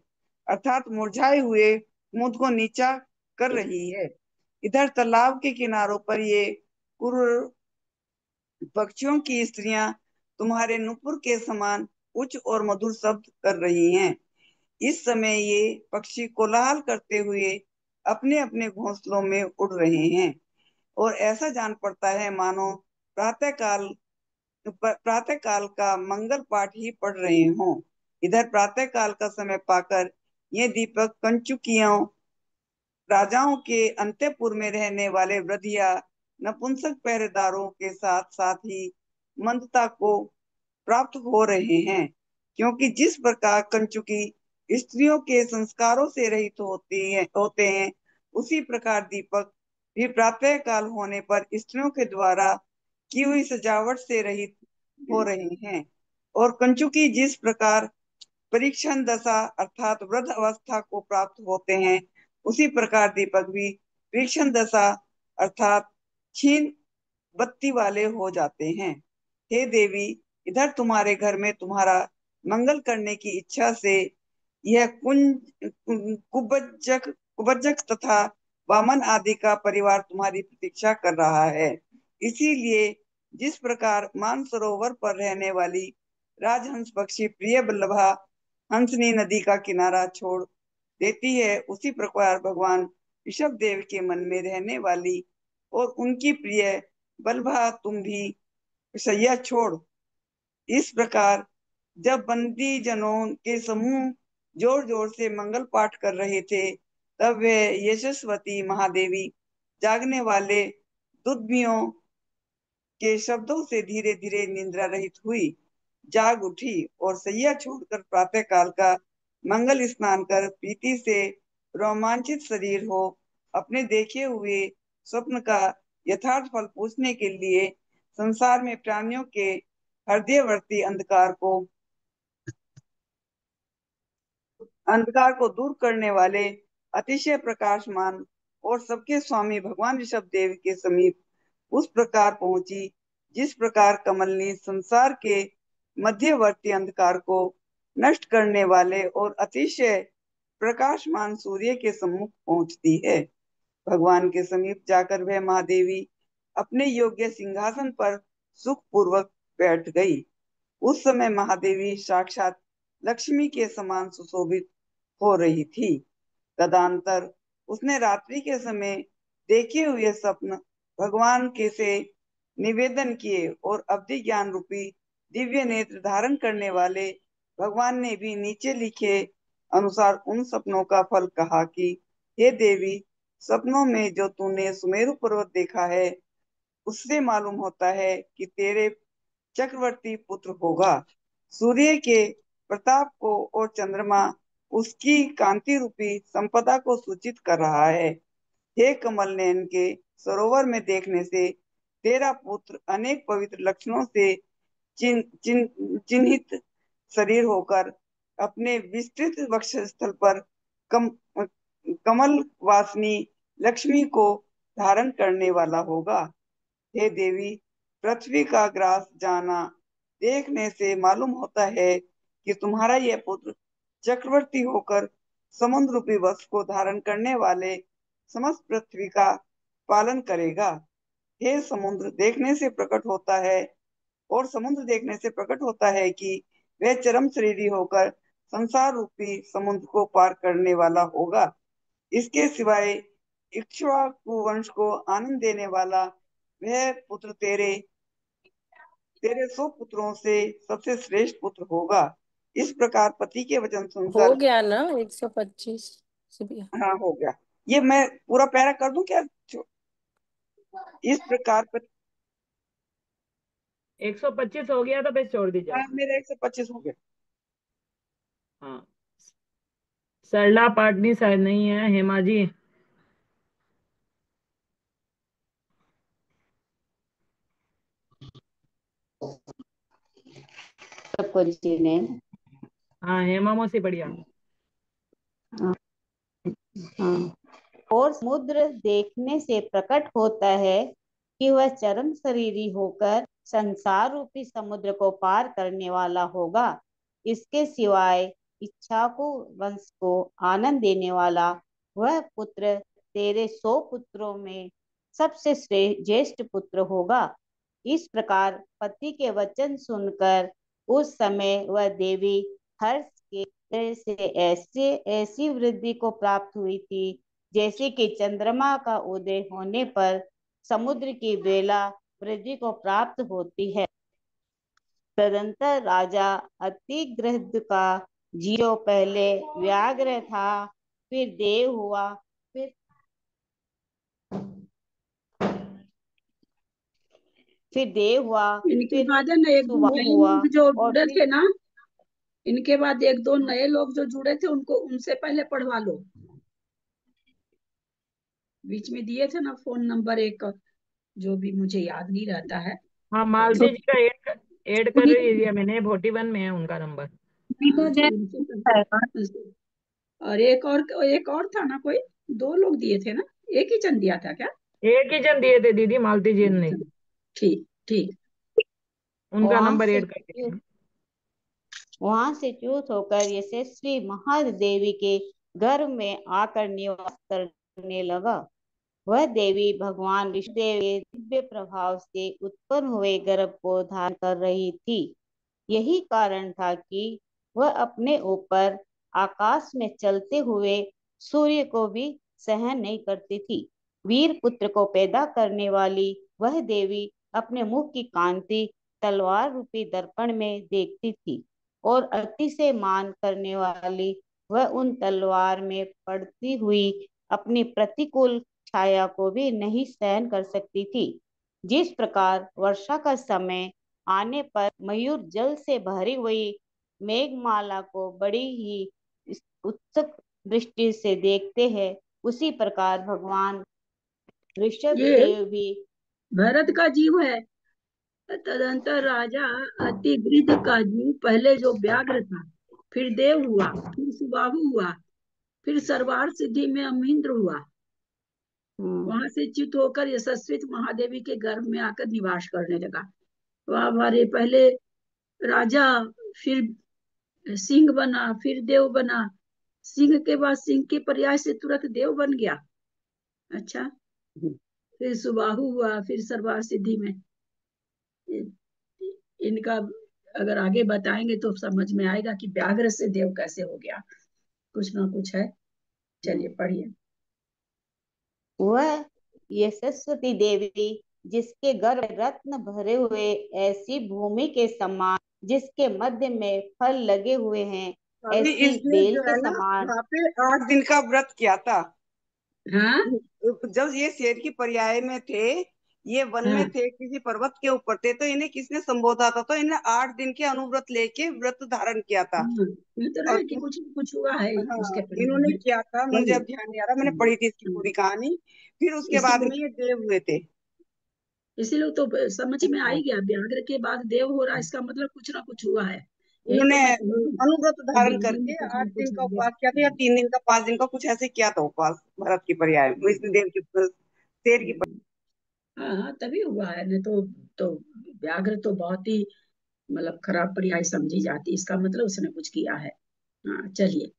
अर्थात मुरझाए हुए कुमुद को नीचा कर रही है। इधर तालाब के किनारों पर ये कुरूर पक्षियों की स्त्रियां तुम्हारे नुपुर के समान उच्च और मधुर शब्द कर रही हैं। इस समय ये पक्षी कोलाहल करते हुए अपने अपने घोंसलों में उड़ रहे हैं और ऐसा जान पड़ता है मानो प्रातः काल का मंगल पाठ ही पढ़ रहे हों। इधर प्रातः काल का समय पाकर ये दीपक कंचुकियों राजाओं के अंतःपुर में रहने वाले वृद्धिया नपुंसक पहरेदारों के साथ साथ ही मंदता को प्राप्त हो रहे हैं, क्योंकि जिस प्रकार कंचुकी स्त्रियों के संस्कारों से रहित होते हैं, उसी प्रकार दीपक भी प्रातः काल होने पर स्त्रियों के द्वारा की हुई सजावट से रहित हो रहे हैं। और कंचुकी जिस प्रकार परीक्षण दशा अर्थात वृद्ध अवस्था को प्राप्त होते हैं, उसी प्रकार दीपक भी परीक्षण दशा अर्थात क्षीण बत्ती वाले हो जाते हैं। हे देवी, इधर तुम्हारे घर में तुम्हारा मंगल करने की इच्छा से यह कुब्बजक तथा वामन आदि का परिवार तुम्हारी प्रतीक्षा कर रहा है। इसीलिए जिस प्रकार मानसरोवर पर रहने वाली राजहंस पक्षी प्रिय बल्लभा हंसनी नदी का किनारा छोड़ देती है, उसी प्रकार भगवान ऋषभ देव के मन में रहने वाली और उनकी प्रिय बल्लभा तुम भी सैया छोड़। इस प्रकार जब बंदी जनों के समूह जोर जोर से मंगल पाठ कर रहे थे, तब वह यशस्वती महादेवी जागने वाले दुर्बियों के शब्दों से धीरे धीरे निद्रा रहित हुई, जाग उठी और सैया छोड़कर प्रातः काल का मंगल स्नान कर प्रीति से रोमांचित शरीर हो अपने देखे हुए स्वप्न का यथार्थ फल पूछने के लिए संसार में प्राणियों के हृदयवर्ती अंधकार को दूर करने वाले अतिशय प्रकाशमान और सबके स्वामी भगवान ऋषभ देव के समीप उस प्रकार पहुंची जिस प्रकार कमलनी संसार के मध्यवर्ती अंधकार को नष्ट करने वाले और अतिशय प्रकाशमान सूर्य के सम्मुख पहुंचती है। भगवान के समीप जाकर वह महादेवी अपने योग्य सिंहासन पर सुख पूर्वक बैठ गई। उस समय महादेवी साक्षात लक्ष्मी के समान सुशोभित हो रही थी। तदंतर उसने रात्रि के समय देखे हुए स्वप्न भगवान के से निवेदन किए और अवधि ज्ञान रूपी दिव्य नेत्र धारण करने वाले भगवान ने भी नीचे लिखे अनुसार उन सपनों का फल कहा कि हे देवी, सपनों में जो तूने सुमेरु पर्वत देखा है, उससे मालूम होता है कि तेरे चक्रवर्ती पुत्र होगा। सूर्य के प्रताप को और चंद्रमा उसकी कांति रूपी संपदा को सूचित कर रहा है। हे कमल नयन के सरोवर में देखने से तेरा पुत्र अनेक पवित्र लक्षणों से चिन्हित शरीर होकर अपने विस्तृत वक्षस्थल पर कमल वासिनी लक्ष्मी को धारण करने वाला होगा। हे देवी, पृथ्वी का ग्रास जाना देखने से मालूम होता है कि तुम्हारा यह पुत्र चक्रवर्ती होकर समुद्र रूपी वस्त्र को धारण करने वाले समस्त पृथ्वी का पालन करेगा। हे समुद्र देखने से प्रकट होता है और समुद्र देखने से प्रकट होता है कि वह चरम शरीरी होकर संसार रूपी समुद्र को पार करने वाला होगा। इसके सिवाय इक्ष्वाकु वंश को आनंद देने वाला वह पुत्र तेरे 100 पुत्रों से सबसे श्रेष्ठ पुत्र होगा। इस प्रकार पति के वचन हो सुनकर गया ना 125 से भी। हाँ हो गया। ये मैं पूरा पैरा कर दूं क्या? इस प्रकार 125 हो गया तो बस छोड़ दीजिए। हाँ, मेरा 125 हो गया। हाँ, सरला पाटनी शायद नहीं है, हेमा जी। हाँ, हेमा मौसी बढ़िया। हाँ। और समुद्र देखने से प्रकट होता है कि वह चरम शरीरी होकर संसार रूपी समुद्र को पार करने वाला होगा। इसके सिवाय इक्ष्वाकु वंश को आनंद देने वाला वह पुत्र तेरे 100 पुत्रों में सबसे ज्येष्ठ पुत्र होगा। इस प्रकार पति के वचन सुनकर उस समय वह देवी हर्ष के से ऐसी वृद्धि को प्राप्त हुई थी जैसे कि चंद्रमा का उदय होने पर समुद्र की बेला वृद्धि को प्राप्त होती है। तदंतर राजा अतिग्रह का जीरो पहले व्याघ्र था, फिर देव हुआ, फिर देव हुआ, इनके फिर बाद है ना एक दो सुबह नए हुआ लोग जो और जुड़े फिर थे ना, इनके बाद एक दो नए लोग जो जुड़े थे उनको उनसे पहले पढ़वा लो। बीच में दिए थे ना फोन नंबर एक, जो भी मुझे याद नहीं रहता है। हाँ, मालती जी का ऐड कर रही है मैंने, 41 में है उनका नंबर। और एक और था ना, कोई 2 लोग दिए थे ना, एक ही जन दिया था क्या? एक ही जन दिए थे दीदी, मालती जी ने। ठीक ठीक, उनका नंबर ऐड कर दिया। वहां से च्युत होकर यशस्वी महादेवी के गर्भ में आकर निवास करने लगा। वह देवी भगवान विष्णुदेव के दिव्य प्रभाव से उत्पन्न हुए गर्भ को धारण कर रही थी। यही कारण था कि वह अपने ऊपर आकाश में चलते हुए सूर्य को भी सहन नहीं करती थी। वीर पुत्र को पैदा करने वाली वह देवी अपने मुख की कांति तलवार रूपी दर्पण में देखती थी और अतिशय मान करने वाली वह उन तलवार में पड़ती हुई अपनी प्रतिकूल छाया को भी नहीं सहन कर सकती थी। जिस प्रकार वर्षा का समय आने पर मयूर जल से भरी हुई मेघमाला को बड़ी ही उत्सुक दृष्टि से देखते हैं, उसी प्रकार भगवान ऋषभ ये देव भी भरत का जीव है। तदंतर राजा अतिगृध का जीव पहले जो व्याघ्र था, फिर देव हुआ, फिर सुबाहु हुआ, फिर सर्वार सिद्धि में अमहिंद्र हुआ। वहां से च्युत होकर यशस्वी महादेवी के गर्भ में आकर निवास करने लगा। वह हमारे पहले राजा, फिर सिंह बना, फिर देव बना, सिंह के बाद सिंह के पर्याय से तुरंत देव बन गया। अच्छा, फिर सुबाहु हुआ, फिर सर्वार सिद्धि में। इनका अगर आगे बताएंगे तो समझ में आएगा कि व्याघ्र से देव कैसे हो गया। कुछ ना कुछ है। चलिए पढ़िए। वह यशस्वती देवी जिसके गर्भ में रत्न भरे हुए ऐसी भूमि के समान, जिसके मध्य में फल लगे हुए हैं अभी ऐसी इसने बेल जो के है ना समान। वहाँ पे 8 दिन का व्रत किया था। हाँ? जब ये शेर की पर्याय में थे, ये वन में हाँ। थे, किसी पर्वत के ऊपर थे, तो इन्हें किसने संबोधा था? तो इन्हें 8 दिन के अनुव्रत लेके व्रत धारण किया था। ये तो और रहे कि कुछ हुआ है उसके परिणाम इन्होंने में। किया था, मुझे अब ध्यान नहीं आ रहा, मैंने पढ़ी थी इसकी पूरी कहानी। फिर उसके बाद में इसीलिए ये देव हुए थे। इसीलिए तो समझ में आ ही गया, व्याघ्र के बाद देव हो रहा है, इसका मतलब कुछ ना कुछ हुआ है। यही इन्होंने तो मैं कहूँ अनुव्रत कि धारण जिंदगी में करके कुछ 8 ना दिन कुछ का आगे। उपवास किया था, या 3 दिन का, 5 दिन का, कुछ ऐसे किया था उपवास भरत की पर्याय में, विष्णुदेव की शेर की हाँ हाँ, तभी हुआ है। नहीं तो व्याघ्र तो बहुत ही मतलब खराब पर्याय समझी जाती, इसका मतलब उसने कुछ किया है। हाँ चलिए।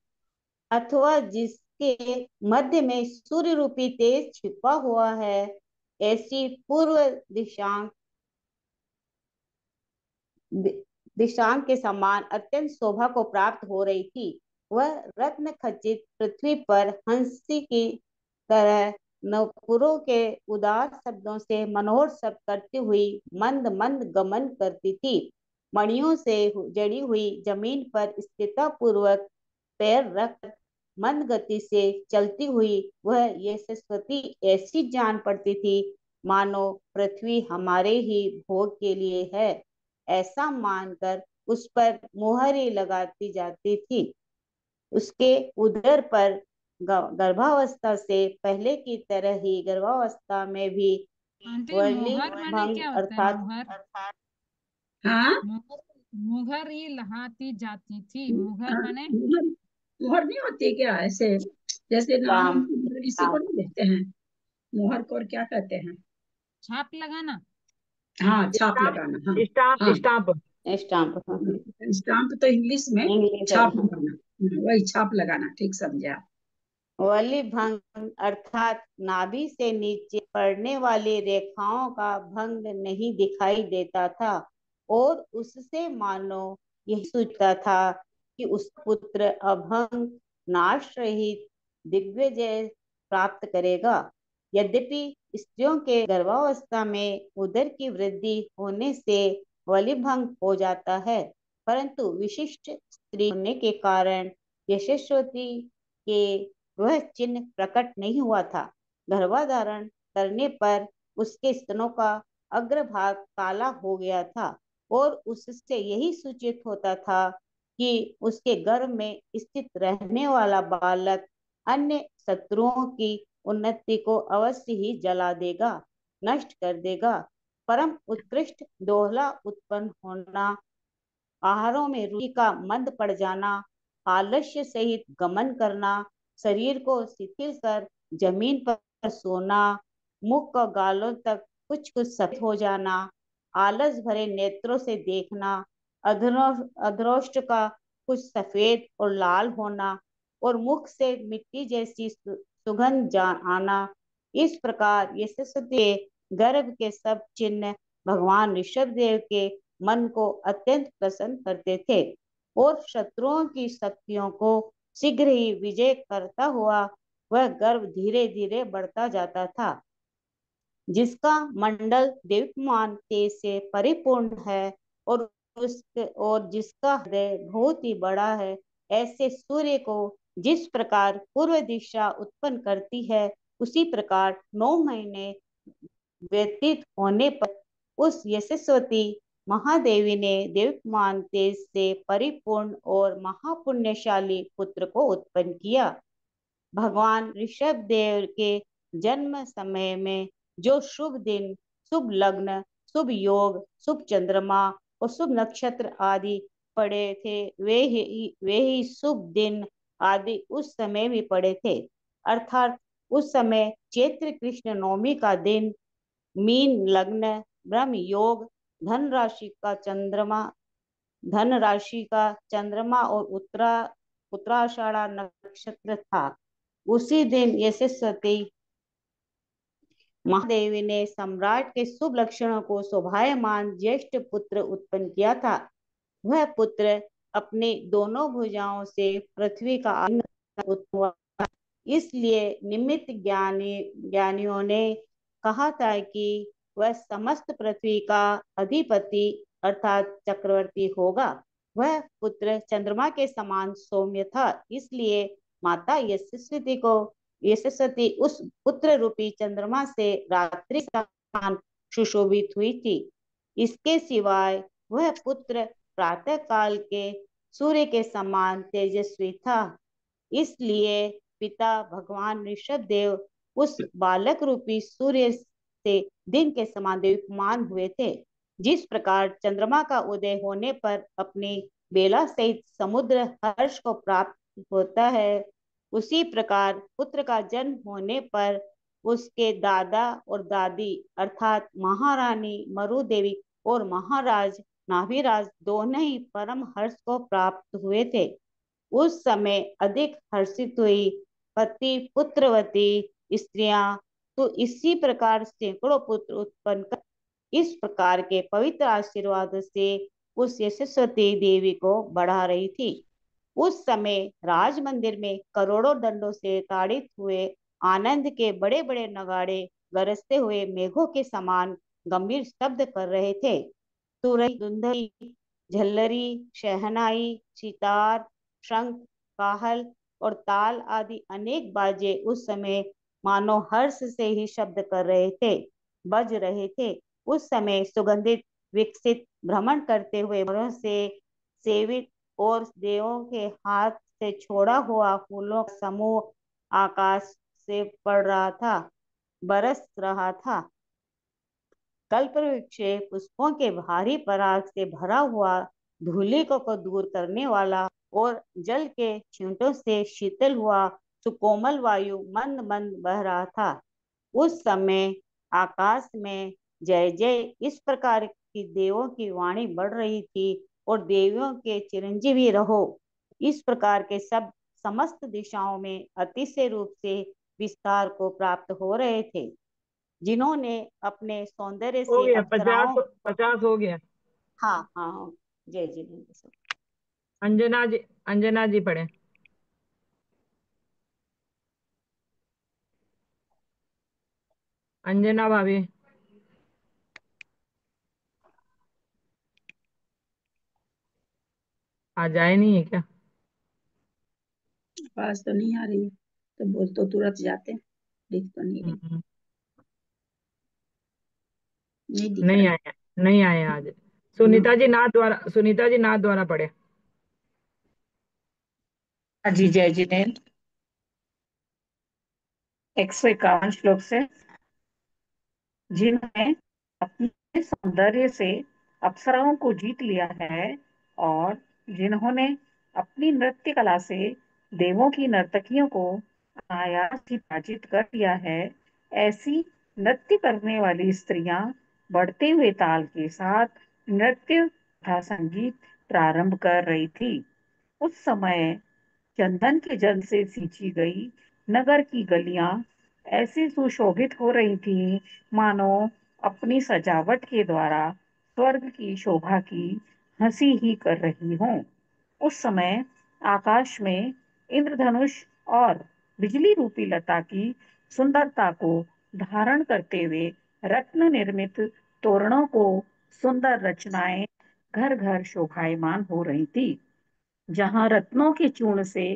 अथवा जिसके मध्य में सूर्य रूपी तेज छिपा हुआ है, ऐसी पूर्व दिशांक दिशांक के समान अत्यंत शोभा को प्राप्त हो रही थी। वह रत्न खचित पृथ्वी पर हंसी की तरह नवपुरों के उदार शब्दों से मनोहर शब्द करती हुई मंद मंद गमन करती थी। मणियों से जड़ी हुई जमीन पर स्थिरता पूर्वक पैर रख मंद गति से चलती हुई वह यशस्वती ऐसी जान पड़ती थी मानो पृथ्वी हमारे ही भोग के लिए है, ऐसा मानकर उस पर मुहर लगाती जाती थी। उसके उदर पर गर्भावस्था से पहले की तरह ही गर्भावस्था में भी आंटी वली मोहर माने भंग क्या होता है? अर्थात हाँ, मुहर ही लहाती जाती थी। मुहर माने मुहर मुहर नहीं होती क्या? ऐसे जैसे नाम काम इसी को नहीं देते हैं मुहर को, और क्या कहते हैं? छाप लगाना। हाँ, छाप लगाना। हाँ स्टाम्प हाँ, स्टाम्प। स्टाम्प स्टाम्प तो इंग्लिश में इंग्लिश है। छाप लगाना। वही छाप लगाना, ठीक समझा। वली भंग अर्थात नाभि से नीचे पड़ने वाली रेखाओं का भंग नहीं दिखाई देता था और उससे मानो यही सूचता था कि उस पुत्र अभंग नाश रहित दिग्विजय प्राप्त करेगा। यद्यपि स्त्रियों के गर्भावस्था में उदर की वृद्धि होने से वलिभंग हो जाता है, परंतु विशिष्ट स्त्री होने के कारण यशस्वती के वह चिन्ह प्रकट नहीं हुआ था। गर्भाधारण करने पर उसके स्तनों का अग्रभाग काला हो गया था और उससे यही सूचित होता था कि उसके गर्भ में स्थित रहने वाला बालक अन्य शत्रुओं की उन्नति को अवश्य ही जला देगा, नष्ट कर देगा। परम उत्कृष्ट दोहला उत्पन्न होना, आहारों में रुचि का मंद पड़ जाना, आलस्य सहित गमन करना, शरीर को शिथिल कर जमीन पर सोना, मुख और गालों तक कुछ कुछ सफेद हो जाना, आलस भरे नेत्रों से देखना, अधरोष्ट का कुछ सफेद और लाल होना और मुख से मिट्टी जैसी सुगंध आना, इस प्रकार यशस्वी के गर्भ के सब चिन्ह भगवान ऋषभ देव के मन को अत्यंत प्रसन्न करते थे और शत्रुओं की शक्तियों को शीघ्र ही विजय करता हुआ वह गर्भ धीरे धीरे बढ़ता जाता था, जिसका मंडल देवमान तेज से परिपूर्ण है और जिसका हृदय बहुत ही बड़ा है। ऐसे सूर्य को जिस प्रकार पूर्व दिशा उत्पन्न करती है, उसी प्रकार 9 महीने व्यतीत होने पर उस यशस्वती महादेवी ने देवमान तेज से परिपूर्ण और महापुण्यशाली पुत्र को उत्पन्न किया। भगवान ऋषभ देव के जन्म समय में जो शुभ दिन, शुभ लग्न, शुभ योग, शुभ चंद्रमा और शुभ नक्षत्र आदि पड़े थे, वे ही शुभ दिन आदि उस समय भी पड़े थे। अर्थात उस समय चैत्र कृष्ण नवमी का दिन, मीन लग्न, ब्रह्म योग, धन राशि का चंद्रमा और उत्तराषाढ़ नक्षत्र था। उसी दिन यशस्वती महादेवी ने सम्राट के शुभ लक्षणों को शोभायमान ज्येष्ठ पुत्र उत्पन्न किया था। वह पुत्र अपनी दोनों भुजाओं से पृथ्वी का उत्पन्न हुआ, इसलिए निमित्त ज्ञानियों ने कहा था कि वह समस्त पृथ्वी का अधिपति अर्थात चक्रवर्ती होगा। वह पुत्र चंद्रमा के समान सौम्य था, इसलिए माता यशस्वती उस पुत्र रूपी चंद्रमा से रात्रि समान सुशोभित हुई थी। इसके सिवाय वह पुत्र प्रातः काल के सूर्य के समान तेजस्वी था, इसलिए पिता भगवान ऋषभ देव उस बालक रूपी सूर्य से दिन के समान दीप्यमान हुए थे। जिस प्रकार चंद्रमा का उदय होने पर अपनी बेला सहित समुद्र हर्ष को प्राप्त होता है, उसी प्रकार पुत्र का जन्म होने पर उसके दादा और दादी अर्थात महारानी मरु देवी और महाराज नाभिराज दोनों ही परम हर्ष को प्राप्त हुए थे। उस समय अधिक हर्षित हुई पति पुत्रवती स्त्रियां तो इसी प्रकार सैकड़ों पुत्र उत्पन्न कर इस प्रकार के पवित्र आशीर्वाद से उस यशस्वती देवी को बढ़ा रही थी। उस समय राज मंदिर में करोड़ों दंडों से ताड़ित हुए आनंद के बड़े बड़े नगाड़े गरजते हुए मेघों के समान गंभीर शब्द कर रहे थे। तुरही, धुंधली, झल्लरी, शहनाई, सितार, शंख, काहल और ताल आदि अनेक बाजे उस समय मानो हर्ष से ही शब्द कर रहे थे, बज रहे थे। उस समय सुगंधित विकसित भ्रमण करते हुए मोरों से सेवित और देवों के हाथ से छोड़ा हुआ फूलों का समूह आकाश से पड़ रहा था, बरस रहा था। कल्प वृक्ष पुष्पों के भारी पराग से भरा हुआ, धूलि को दूर करने वाला और जल के छींटों से शीतल हुआ सुकोमल वायु मंद मंद बह रहा था। उस समय आकाश में जय जय इस प्रकार की देवों की वाणी बढ़ रही थी और देवियों के चिरंजीवी रहो इस प्रकार के सब समस्त दिशाओं में अतिशय रूप से विस्तार को प्राप्त हो रहे थे। जिन्होंने अपने सौंदर्य हो से गया, अप्सराओं 50 हो गया। हाँ हाँ जय जय अंजना जी पढ़े। अंजना भाभी। आ जाए नहीं है क्या? आवाज तो नहीं आ रही है तो बोल तो तुरंत जाते हैं, दिख तो नहीं रही, नहीं दिख नहीं रहा। आया, नहीं आया आज। सुनीता जी नाथ द्वारा पढ़े। जी जय जिनेन्द्र। 151 श्लोक से, जिन्होंने अपने सौंदर्य से अप्सराओं को जीत लिया है और जिन्होंने अपनी नृत्य कला से देवों की नर्तकियों को अनायास ही पराजित कर दिया है, ऐसी नृत्य करने वाली स्त्रियां बढ़ते हुए ताल के साथ नृत्य तथा संगीत प्रारंभ कर रही थी। उस समय चंदन के जल से सींची गई नगर की गलियां ऐसी सुशोभित हो रही थी मानो अपनी सजावट के द्वारा स्वर्ग की शोभा की हंसी ही कर रही हों। उस समय आकाश में इंद्रधनुष और बिजली रूपी लता की सुंदरता को धारण करते हुए रत्न निर्मित तोरणों को सुंदर रचनाएं घर घर शोभायमान हो रही थी। जहां रत्नों के चूर्ण से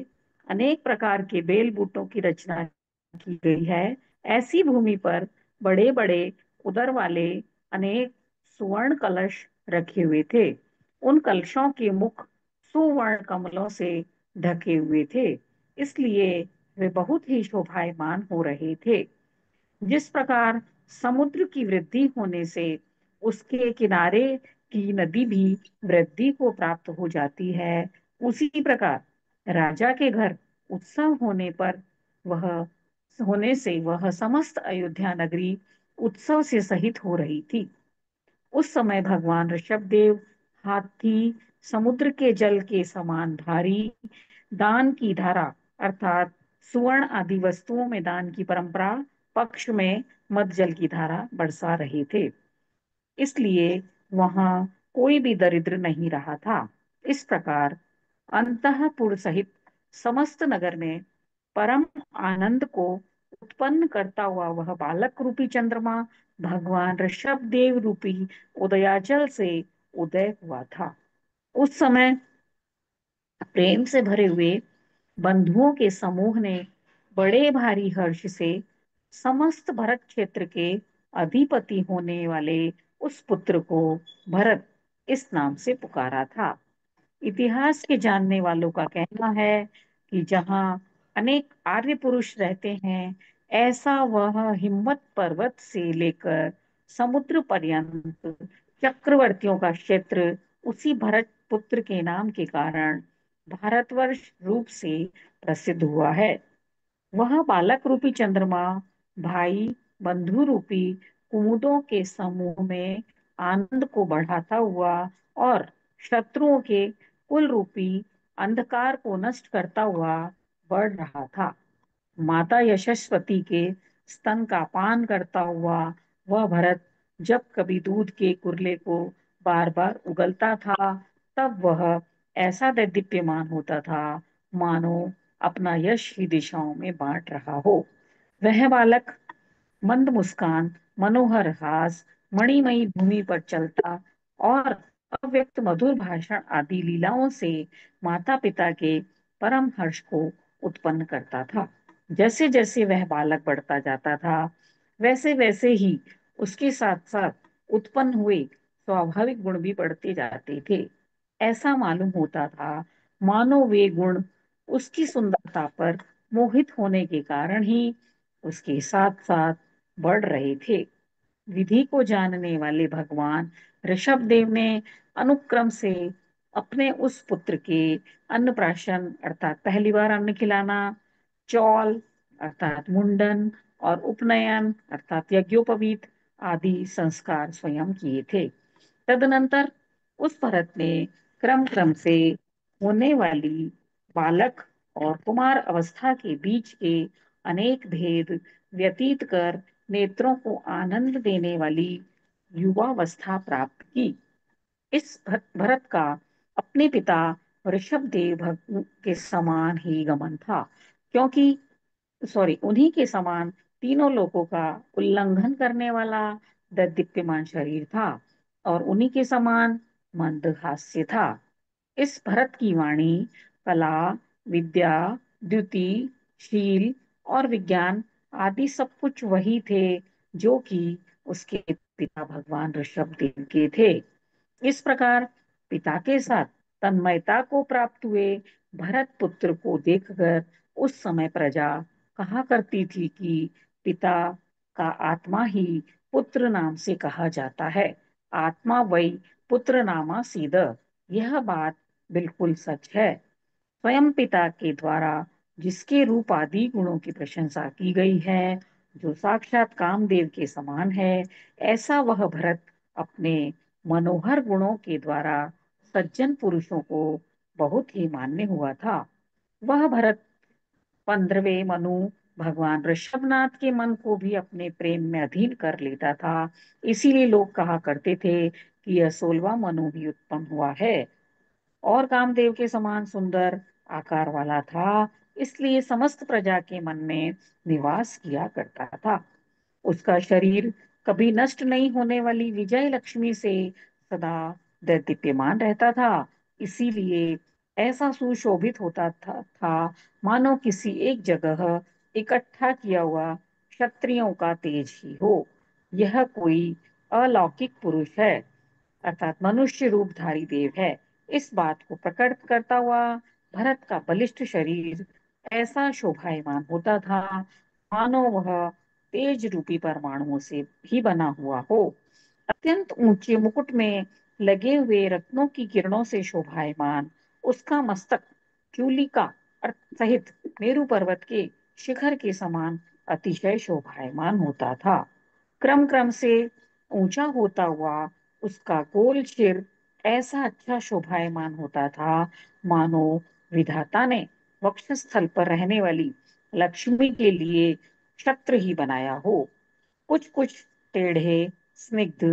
अनेक प्रकार के बेल बूटों की रचना की गई है, ऐसी भूमि पर बड़े बड़े उदर वाले अनेक सुवर्ण कलश रखे हुए थे। उन कलशों के मुख सुवर्ण कमलों से ढके हुए थे, इसलिए वे बहुत ही शोभायमान हो रहे थे। जिस प्रकार समुद्र की वृद्धि होने से उसके किनारे की नदी भी वृद्धि को प्राप्त हो जाती है, उसी प्रकार राजा के घर उत्सव होने से वह समस्त अयोध्या नगरी उत्सव से सहित हो रही थी। उस समय भगवान ऋषभदेव हाथी समुद्र के जल के समान भारी दान की धारा अर्थात सुवर्ण आदि वस्तुओं में दान की परंपरा पक्ष में मद जल की धारा बरसा रहे थे, इसलिए वहां कोई भी दरिद्र नहीं रहा था। इस प्रकार अंतःपुर सहित समस्त नगर में परम आनंद को उत्पन्न करता हुआ वह बालक रूपी चंद्रमा भगवान ऋषभ देव रूपी उदयाचल से उदय हुआ था। उस समय प्रेम से भरे हुए बंधुओं के समूह ने बड़े भारी हर्ष से समस्त भरत क्षेत्र के अधिपति होने वाले उस पुत्र को भरत इस नाम से पुकारा था। इतिहास के जानने वालों का कहना है कि जहाँ अनेक आर्य पुरुष रहते हैं, ऐसा वह हिम्मत पर्वत से लेकर समुद्र पर्यंत चक्रवर्तियों का क्षेत्र उसी भरत पुत्र के नाम के कारण भारतवर्ष रूप से प्रसिद्ध हुआ है। वह बालक रूपी चंद्रमा भाई बंधु रूपी कुमुदों के समूह में आनंद को बढ़ाता हुआ और शत्रुओं के कुल रूपी अंधकार को नष्ट करता हुआ बढ़ रहा था। माता यशस्वती के स्तन का पान करता हुआ वह भरत जब कभी दूध के कुरले को बार बार उगलता था, तब वह ऐसा दैदीप्यमान होता था मानो अपना यश ही दिशाओं में बांट रहा हो। वह बालक मंद मुस्कान, मनोहर हास, मणिमयी भूमि पर चलता और अव्यक्त मधुर भाषण आदि लीलाओं से माता पिता के परम हर्ष को उत्पन्न करता था। जैसे जैसे वह बालक बढ़ता जाता था, वैसे वैसे ही उसके साथ साथ उत्पन्न हुए स्वाभाविक गुण भी बढ़ते जाते थे। ऐसा मालूम होता था मानो वे गुण उसकी सुंदरता पर मोहित होने के कारण ही उसके साथ साथ बढ़ रहे थे। विधि को जानने वाले भगवान ऋषभदेव ने अनुक्रम से अपने उस पुत्र के अन्नप्राशन अर्थात पहली बार अन्न खिलाना, चौल अर्थात मुंडन और उपनयन अर्थात यज्ञोपवीत आदि संस्कार स्वयं किए थे। तदनंतर उस भरत ने क्रम क्रम से होने वाली बालक और कुमार अवस्था के बीच के अनेक भेद व्यतीत कर नेत्रों को आनंद देने वाली युवावस्था प्राप्त की। इस भरत का अपने पिता ऋषभदेव के समान ही गमन था, क्योंकि उन्हीं के समान तीनों लोकों का उल्लंघन करने वाला दीप्यमान शरीर था और उन्हीं के समान मंद हास्य था। इस भरत की वाणी कला, विद्या, द्युति, शील और विज्ञान आदि सब कुछ वही थे जो कि उसके पिता भगवान ऋषभदेव के थे। इस प्रकार पिता के साथ तन्मयता को प्राप्त हुए भरत पुत्र को देखकर उस समय प्रजा कहा करती थी कि पिता का आत्मा ही पुत्र नाम से कहा जाता है। आत्मा वही पुत्र नामा सीद। यह बात बिल्कुल सच है। स्वयं पिता के द्वारा जिसके रूप आदि गुणों की प्रशंसा की गई है, जो साक्षात कामदेव के समान है, ऐसा वह भरत अपने मनोहर गुणों के द्वारा सज्जन पुरुषों को बहुत ही मान्य हुआ था। वह भरत 15वें मनु भगवान ऋषभनाथ के मन को भी अपने प्रेम में अधीन कर लेता था। इसीलिए लोग कहा करते थे कि यह 16वां मनु भी उत्पन्न हुआ है और कामदेव के समान सुंदर आकार वाला था, इसलिए समस्त प्रजा के मन में निवास किया करता था। उसका शरीर कभी नष्ट नहीं होने वाली विजय लक्ष्मी से सदा दैदीप्यमान रहता था, इसीलिए ऐसा सुशोभित होता था मानो किसी एक जगह इकट्ठा किया हुआ क्षत्रियों का तेज ही हो। यह कोई अलौकिक पुरुष है, अर्थात मनुष्य रूपधारी देव है। इस बात को प्रकट करता हुआ भरत का बलिष्ठ शरीर ऐसा शोभायमान होता था मानो वह तेज रूपी परमाणुओं से भी बना हुआ हो। अत्यंत ऊंचे मुकुट में लगे हुए रत्नों की किरणों से शोभायमान उसका मस्तक चूलिका सहित मेरु पर्वत के शिखर के समान अतिशय शोभायमान होता था। क्रम क्रम से ऊंचा होता हुआ उसका गोल सिर ऐसा अच्छा शोभायमान होता था मानो विधाता ने वक्षस्थल पर रहने वाली लक्ष्मी के लिए छत्र ही बनाया हो। कुछ कुछ टेढ़े, स्निग्ध,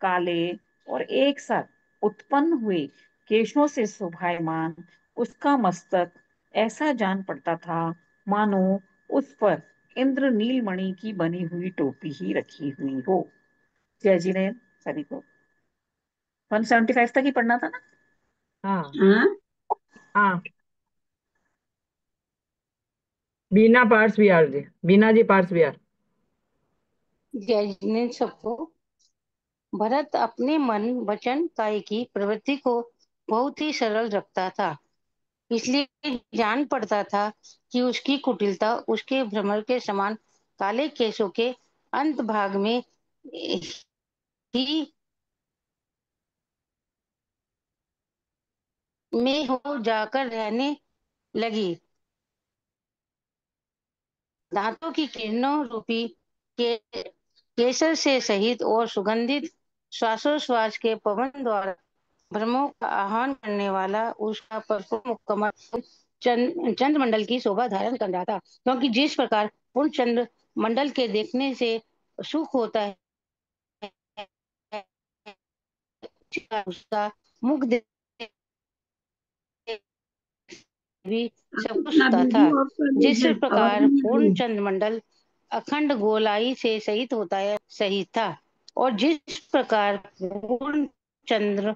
काले और एक साथ उत्पन्न हुए केशों से शोभायमान उसका मस्तक ऐसा जान पड़ता था मानो उस पर इंद्र नीलमणि की बनी हुई टोपी ही रखी हुई हो। जय जी ने सभी को 175 तक ही पढ़ना था ना। हाँ हाँ हाँ। बीना पार्स बिहार जी, बीना जी पार्स बिहार। जय जिनेन्द्र सबको। भरत अपने मन, वचन, काय की प्रवृत्ति को बहुत ही सरल रखता था, इसलिए जान पड़ता था कि उसकी कुटिलता उसके भ्रमर के समान काले केशों के अंत भाग में ही में हो जाकर रहने लगी। दांतों की किरणों रूपी के केसर से सहित और सुगंधित श्वासोश्वास के पवन द्वारा भ्रमों का आह्वान करने वाला उसका परिपूर्ण मुकम्मल चंद्रमंडल की शोभा धारण कर रहा था, क्योंकि जिस प्रकार पूर्ण चंद्र मंडल के देखने से सुख होता है, उसका मुख भी सब कुछ अपना होता था। वीडियो ऑफ कर जिस लीजिए, आवाज प्रकार नहीं आ पूर्ण रही। चंद्रमंडल अखंड गोलाई से सहित होता है, सही था, और जिस प्रकार पूर्ण चंद्र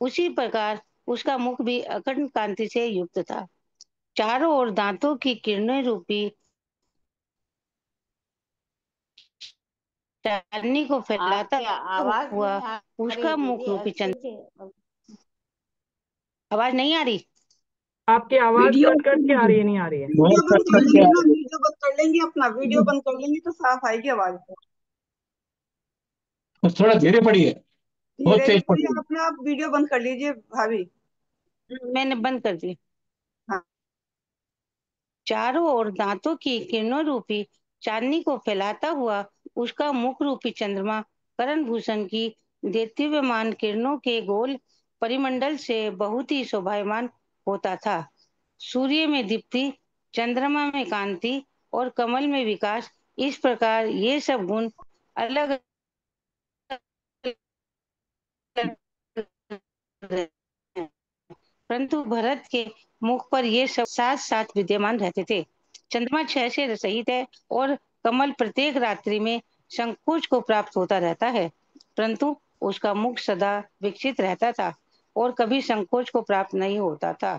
उसी प्रकार उसका मुख भी अखंड कांति से युक्त था। चारों ओर दांतों की किरणें रूपी चांदनी को फैलाता आपकी आवाज हुआ नहीं आ रही उसका मुख दीदी, रूपी अच्छे चंद्र। से। आवाज नहीं आ रही? आपकी आवाज वीडियो कट ऑफ कर कट के आ रही लीजिए। है, नहीं आ रही है। वीडियो बंद कर वीडियो लीजिए ना, वीडियो बंद कर लेंगे, अपना वीडियो बंद कर लेंगे तो साफ आएगी आवाज। थोड़ा धीरे पढ़िए, बहुत धीरे नहीं तेज पड़िए, पढ़िए। अपना आप वीडियो बंद कर लीजिए भाभी। मैंने बंद कर दी। हाँ। चारों ओर दांतों की किरणों रूपी चांदनी को फैलाता हुआ उसका मुख रूपी चंद्रमा करण भूषण की देदीप्यमान किरणों के गोल परिमंडल से बहुत ही शोभायमान होता था। सूर्य में दीप्ति, चंद्रमा में कांति और कमल में विकास, इस प्रकार ये सब गुण अलग परंतु भरत के मुख पर ये सब साथ साथ विद्यमान रहते थे। चंद्रमा 6 से सहित है और कमल प्रत्येक रात्रि में संकोच को प्राप्त होता रहता है, परंतु उसका मुख सदा विकसित रहता था और कभी संकोच को प्राप्त नहीं होता था,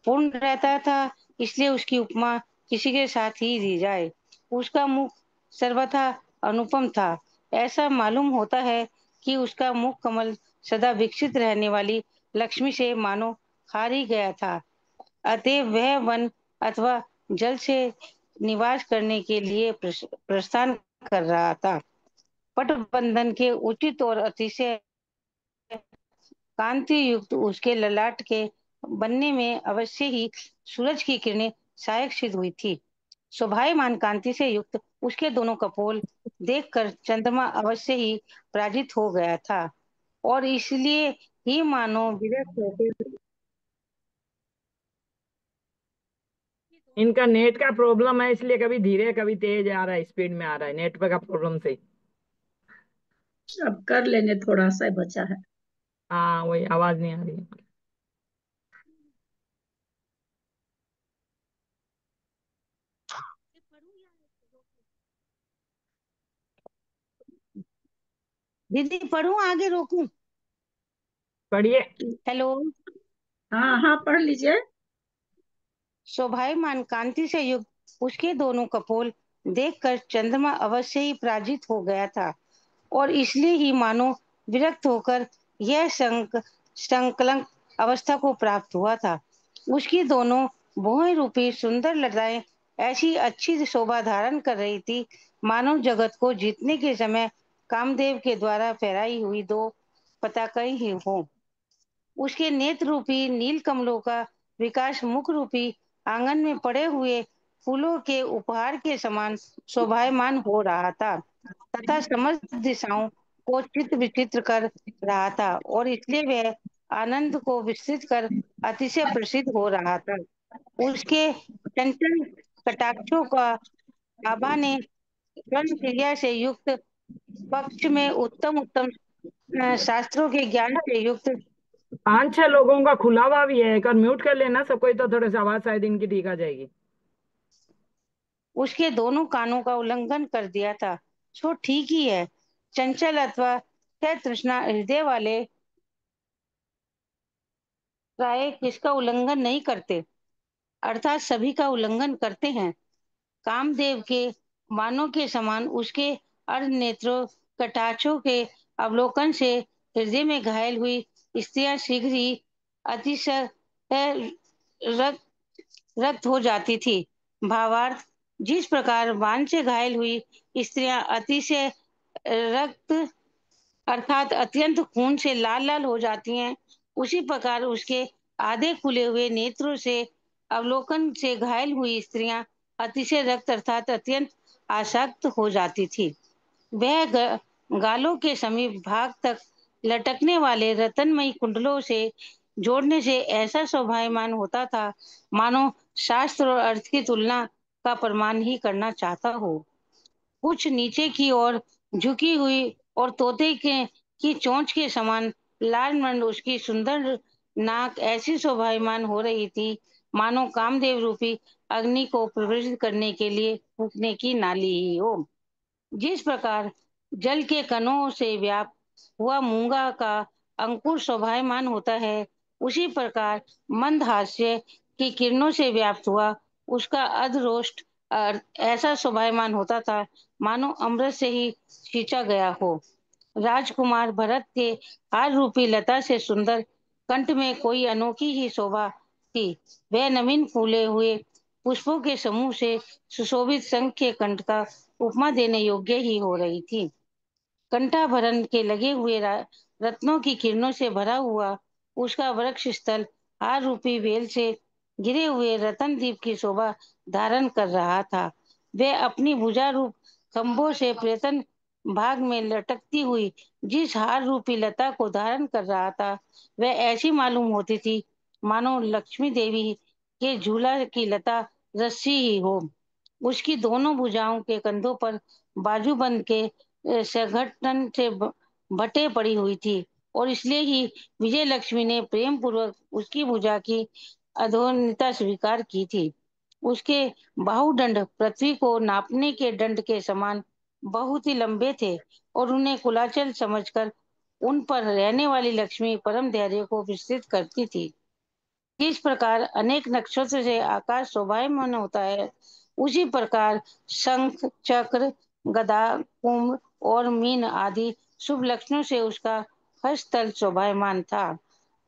पूर्ण रहता था, इसलिए उसकी उपमा किसी के साथ ही दी जाए। उसका मुख सर्वथा अनुपम था। ऐसा मालूम होता है कि उसका मुख कमल सदा विकसित रहने वाली लक्ष्मी से मानो हार ही गया था, अतएव वह वन अथवा जल से निवास करने के लिए प्रस्थान कर रहा था। पट बंधन के उचित और अतिशय कांति युक्त उसके ललाट के बनने में अवश्य ही सूरज की किरणें सहायक सिद्ध हुई थी। शोभायमान कांति से युक्त उसके दोनों कपोल देखकर चंद्रमा अवश्य ही पराजित हो गया था और इसलिए ही मानो विरक्त होकर इनका नेट का प्रॉब्लम है, इसलिए कभी धीरे कभी तेज आ रहा है, स्पीड में आ रहा है, नेटवर्क का प्रॉब्लम से। अब कर लेंगे, थोड़ा सा ही बचा है। हाँ वही, आवाज नहीं आ रही है। दीदी पढ़ूं आगे रोकूं? पढ़िए। हेलो। हाँ हाँ, पढ़ लीजिए। शोभायमान कांति से युक्त उसके दोनों कपोल देखकर चंद्रमा अवश्य ही पराजित हो गया था, और इसलिए ही मानो विरक्त होकर यह संकलंक अवस्था को प्राप्त हुआ था। उसकी दोनों भुवन रूपी सुंदर लताएं ऐसी अच्छी शोभा धारण कर रही थी, मानो जगत को जीतने के समय कामदेव के द्वारा फहराई हुई दो पताकाएं ही हों। उसके नेत्र रूपी नील कमलों का विकास मुख रूपी आंगन में पड़े हुए फूलों के उपहार के समान शोभायमान हो रहा था, तथा समस्त दिशाओं को चित्र विचित्र कर रहा था, और इसलिए वह आनंद को विस्तृत कर अतिशय प्रसिद्ध हो रहा था। उसके चंचल कटाक्षों का आभा ने कर्म क्रिया से युक्त पक्ष में उत्तम उत्तम शास्त्रों के ज्ञान से युक्त 5-6 लोगों का खुला हुआ भी है, एक और म्यूट कर लेना सबको, तो थोड़ा सा आवाज शायद इनकी ठीक आ जाएगी। उसके दोनों कानों का उल्लंघन कर दिया था। सो ठीक ही है, चंचल अथवा तृष्णा हृदय वाले प्राय किसका उल्लंघन नहीं करते, अर्थात सभी का उल्लंघन करते हैं। कामदेव के बाणों के समान उसके अर्ध नेत्रों कटाक्षों के अवलोकन से हृदय में घायल हुई स्त्रियां शीघ्र ही अतिशय रक्त रक्त हो जाती थी। भावार्थ, जिस प्रकार बाण से घायल हुई स्त्रियां अतिशय रक्त अर्थात अत्यंत खून से लाल लाल हो जाती हैं, उसी प्रकार उसके आधे खुले हुए नेत्रों से अवलोकन से घायल हुई स्त्रियां अतिशय रक्त अर्थात अत्यंत आसक्त हो जाती थी। वह गालों के समीप भाग तक लटकने वाले रतनमयी कुंडलों से जोड़ने से ऐसा शोभायमान होता था, मानो शास्त्र और अर्थ की तुलना का प्रमाण ही करना चाहता हो। कुछ नीचे की ओर झुकी हुई और तोते के की चोंच के समान लाल मंड उसकी सुंदर नाक ऐसी शोभायमान हो रही थी, मानो कामदेव रूपी अग्नि को प्रज्वलित करने के लिए फूकने की नाली ही हो। जिस प्रकार जल के कणों से व्याप्त हुआ मूंगा का अंकुर शोभायमान होता है, उसी प्रकार मंद हास्य की किरणों से व्याप्त हुआ उसका अधरोष्ट ऐसा शोभायमान होता था, मानो अमृत से ही सींचा गया हो। राजकुमार भरत के हार रूपी लता से सुंदर कंठ में कोई अनोखी ही शोभा थी। वह नवीन फूले हुए पुष्पों के समूह से सुशोभित शंख के कंठ का उपमा देने योग्य ही हो रही थी। कंठाभरण के लगे हुए रत्नों की किरणों से भरा हुआ उसका वृक्ष स्थल हार रूपी बेल से गिरे हुए रतन दीप की शोभा धारण कर रहा था। वह अपनी भुजा रूप खंभों से प्रयत्न भाग में लटकती हुई जिस हार रूपी लता को धारण कर रहा था, वह ऐसी मालूम होती थी मानो लक्ष्मी देवी के झूला की लता रस्सी ही हो। उसकी दोनों भुजाओं के कंधों पर बाजूबंद के संगठन से भटे पड़ी हुई थी, और इसलिए ही विजय लक्ष्मी ने प्रेम पूर्वक उसकी भुजा की अधोन्नता स्वीकार की थी। उसके बाहुदंड पृथ्वी को नापने के दंड के समान बहुत ही लंबे थे, और उन्हें कुलाचल समझकर उन पर रहने वाली लक्ष्मी परम धैर्य को विस्तृत करती थी। जिस प्रकार अनेक नक्षत्र से आकाश शोभायमान होता है, उसी प्रकार शंख चक्र गदा कुंभ और मीन आदि शुभ लक्षणों से उसका हस्तल शोभायमान था।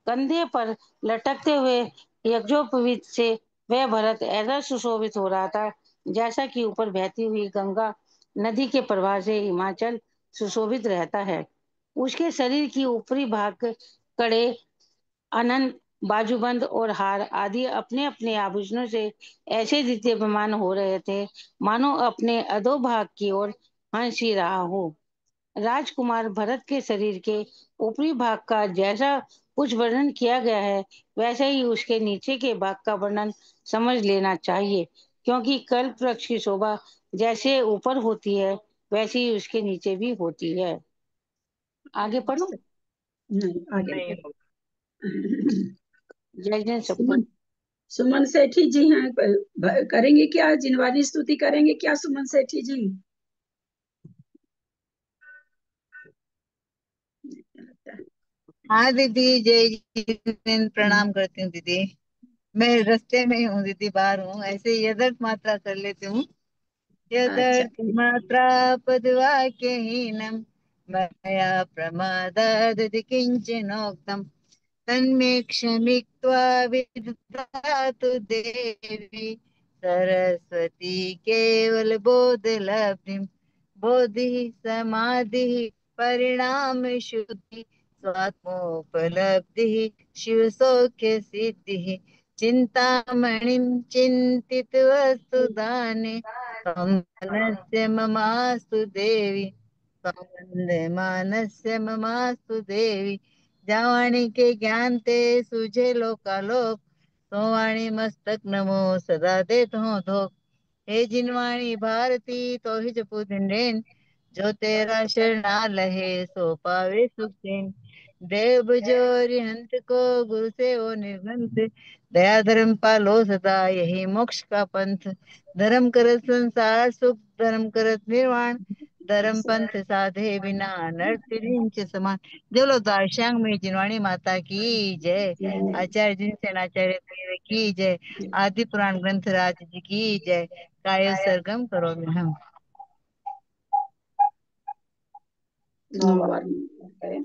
कंधे पर लटकते हुए यज्ञोपवीत से वह भरत ऐसा सुशोभित हो रहा था, जैसा कि ऊपर बहती हुई गंगा नदी के प्रवाह से हिमाचल सुशोभित रहता है। उसके शरीर की ऊपरी भाग कड़े अनंत बाजूबंद और हार आदि अपने अपने आभूषणों से ऐसे दीप्यमान हो रहे थे, मानो अपने अधोभाग की ओर हंस ही रहा हो। राजकुमार भरत के शरीर के ऊपरी भाग का जैसा कुछ वर्णन किया गया है वैसे ही उसके नीचे के भाग का वर्णन समझ लेना चाहिए, क्योंकि कल्प वृक्ष की शोभा जैसे ऊपर होती है वैसे ही उसके नीचे भी होती है। आगे पढ़ो। नहीं आगे नहीं नहीं। होगा। जय जय सबको। सुमन सुमन सेठी जी हैं, करेंगे क्या? जिनवानी स्तुति करेंगे क्या सुमन सेठी जी? हाँ दीदी, जय जिनेन्द्र, प्रणाम करती हूँ दीदी। मैं रास्ते में हूँ दीदी, बाहर हूँ। ऐसे यदर्थ मात्रा कर लेती हूँ। अच्छा यदर्थ मात्रा पदवाक्यहीनम् मया प्रमादाद् किञ्चिनोक्तम् तन्मे क्षमित्वा विदधातु देवी सरस्वती केवल बोधलब्धिम्। बोधि समाधि परिणाम शुद्धि स्वात्मोपलब्धि शिव सौख्य सिद्धि चिंतामणिं चिंतित वस्तु दाने मनस्य ममास्तु देवी। मानस्य ममास्तु देवी। जावाणी के ज्ञान ते सुझे लोकालोक सोवाणी मस्तक नमो सदा दे धो। हे जिनवाणी भारती तो ही जपू दिन जो तेरा शरणा लहे सो पावे सुख चैन। देव बजोरी हंत को गुरु से वो निर्गंत दया धर्म पालो सदा यही मोक्ष का पंथ। धर्म करत संसार सुख धर्म करत निर्वाण धर्म पंथ साधे बिना नर त्रिंच समान। जो लोग दार्शांग में जिनवाणी माता की जय। आचार्य जिन सेनाचार्य देव की जय। आदि पुराण ग्रंथ राज जी की जय। कायो सरगम करो हम। 9 बार करें।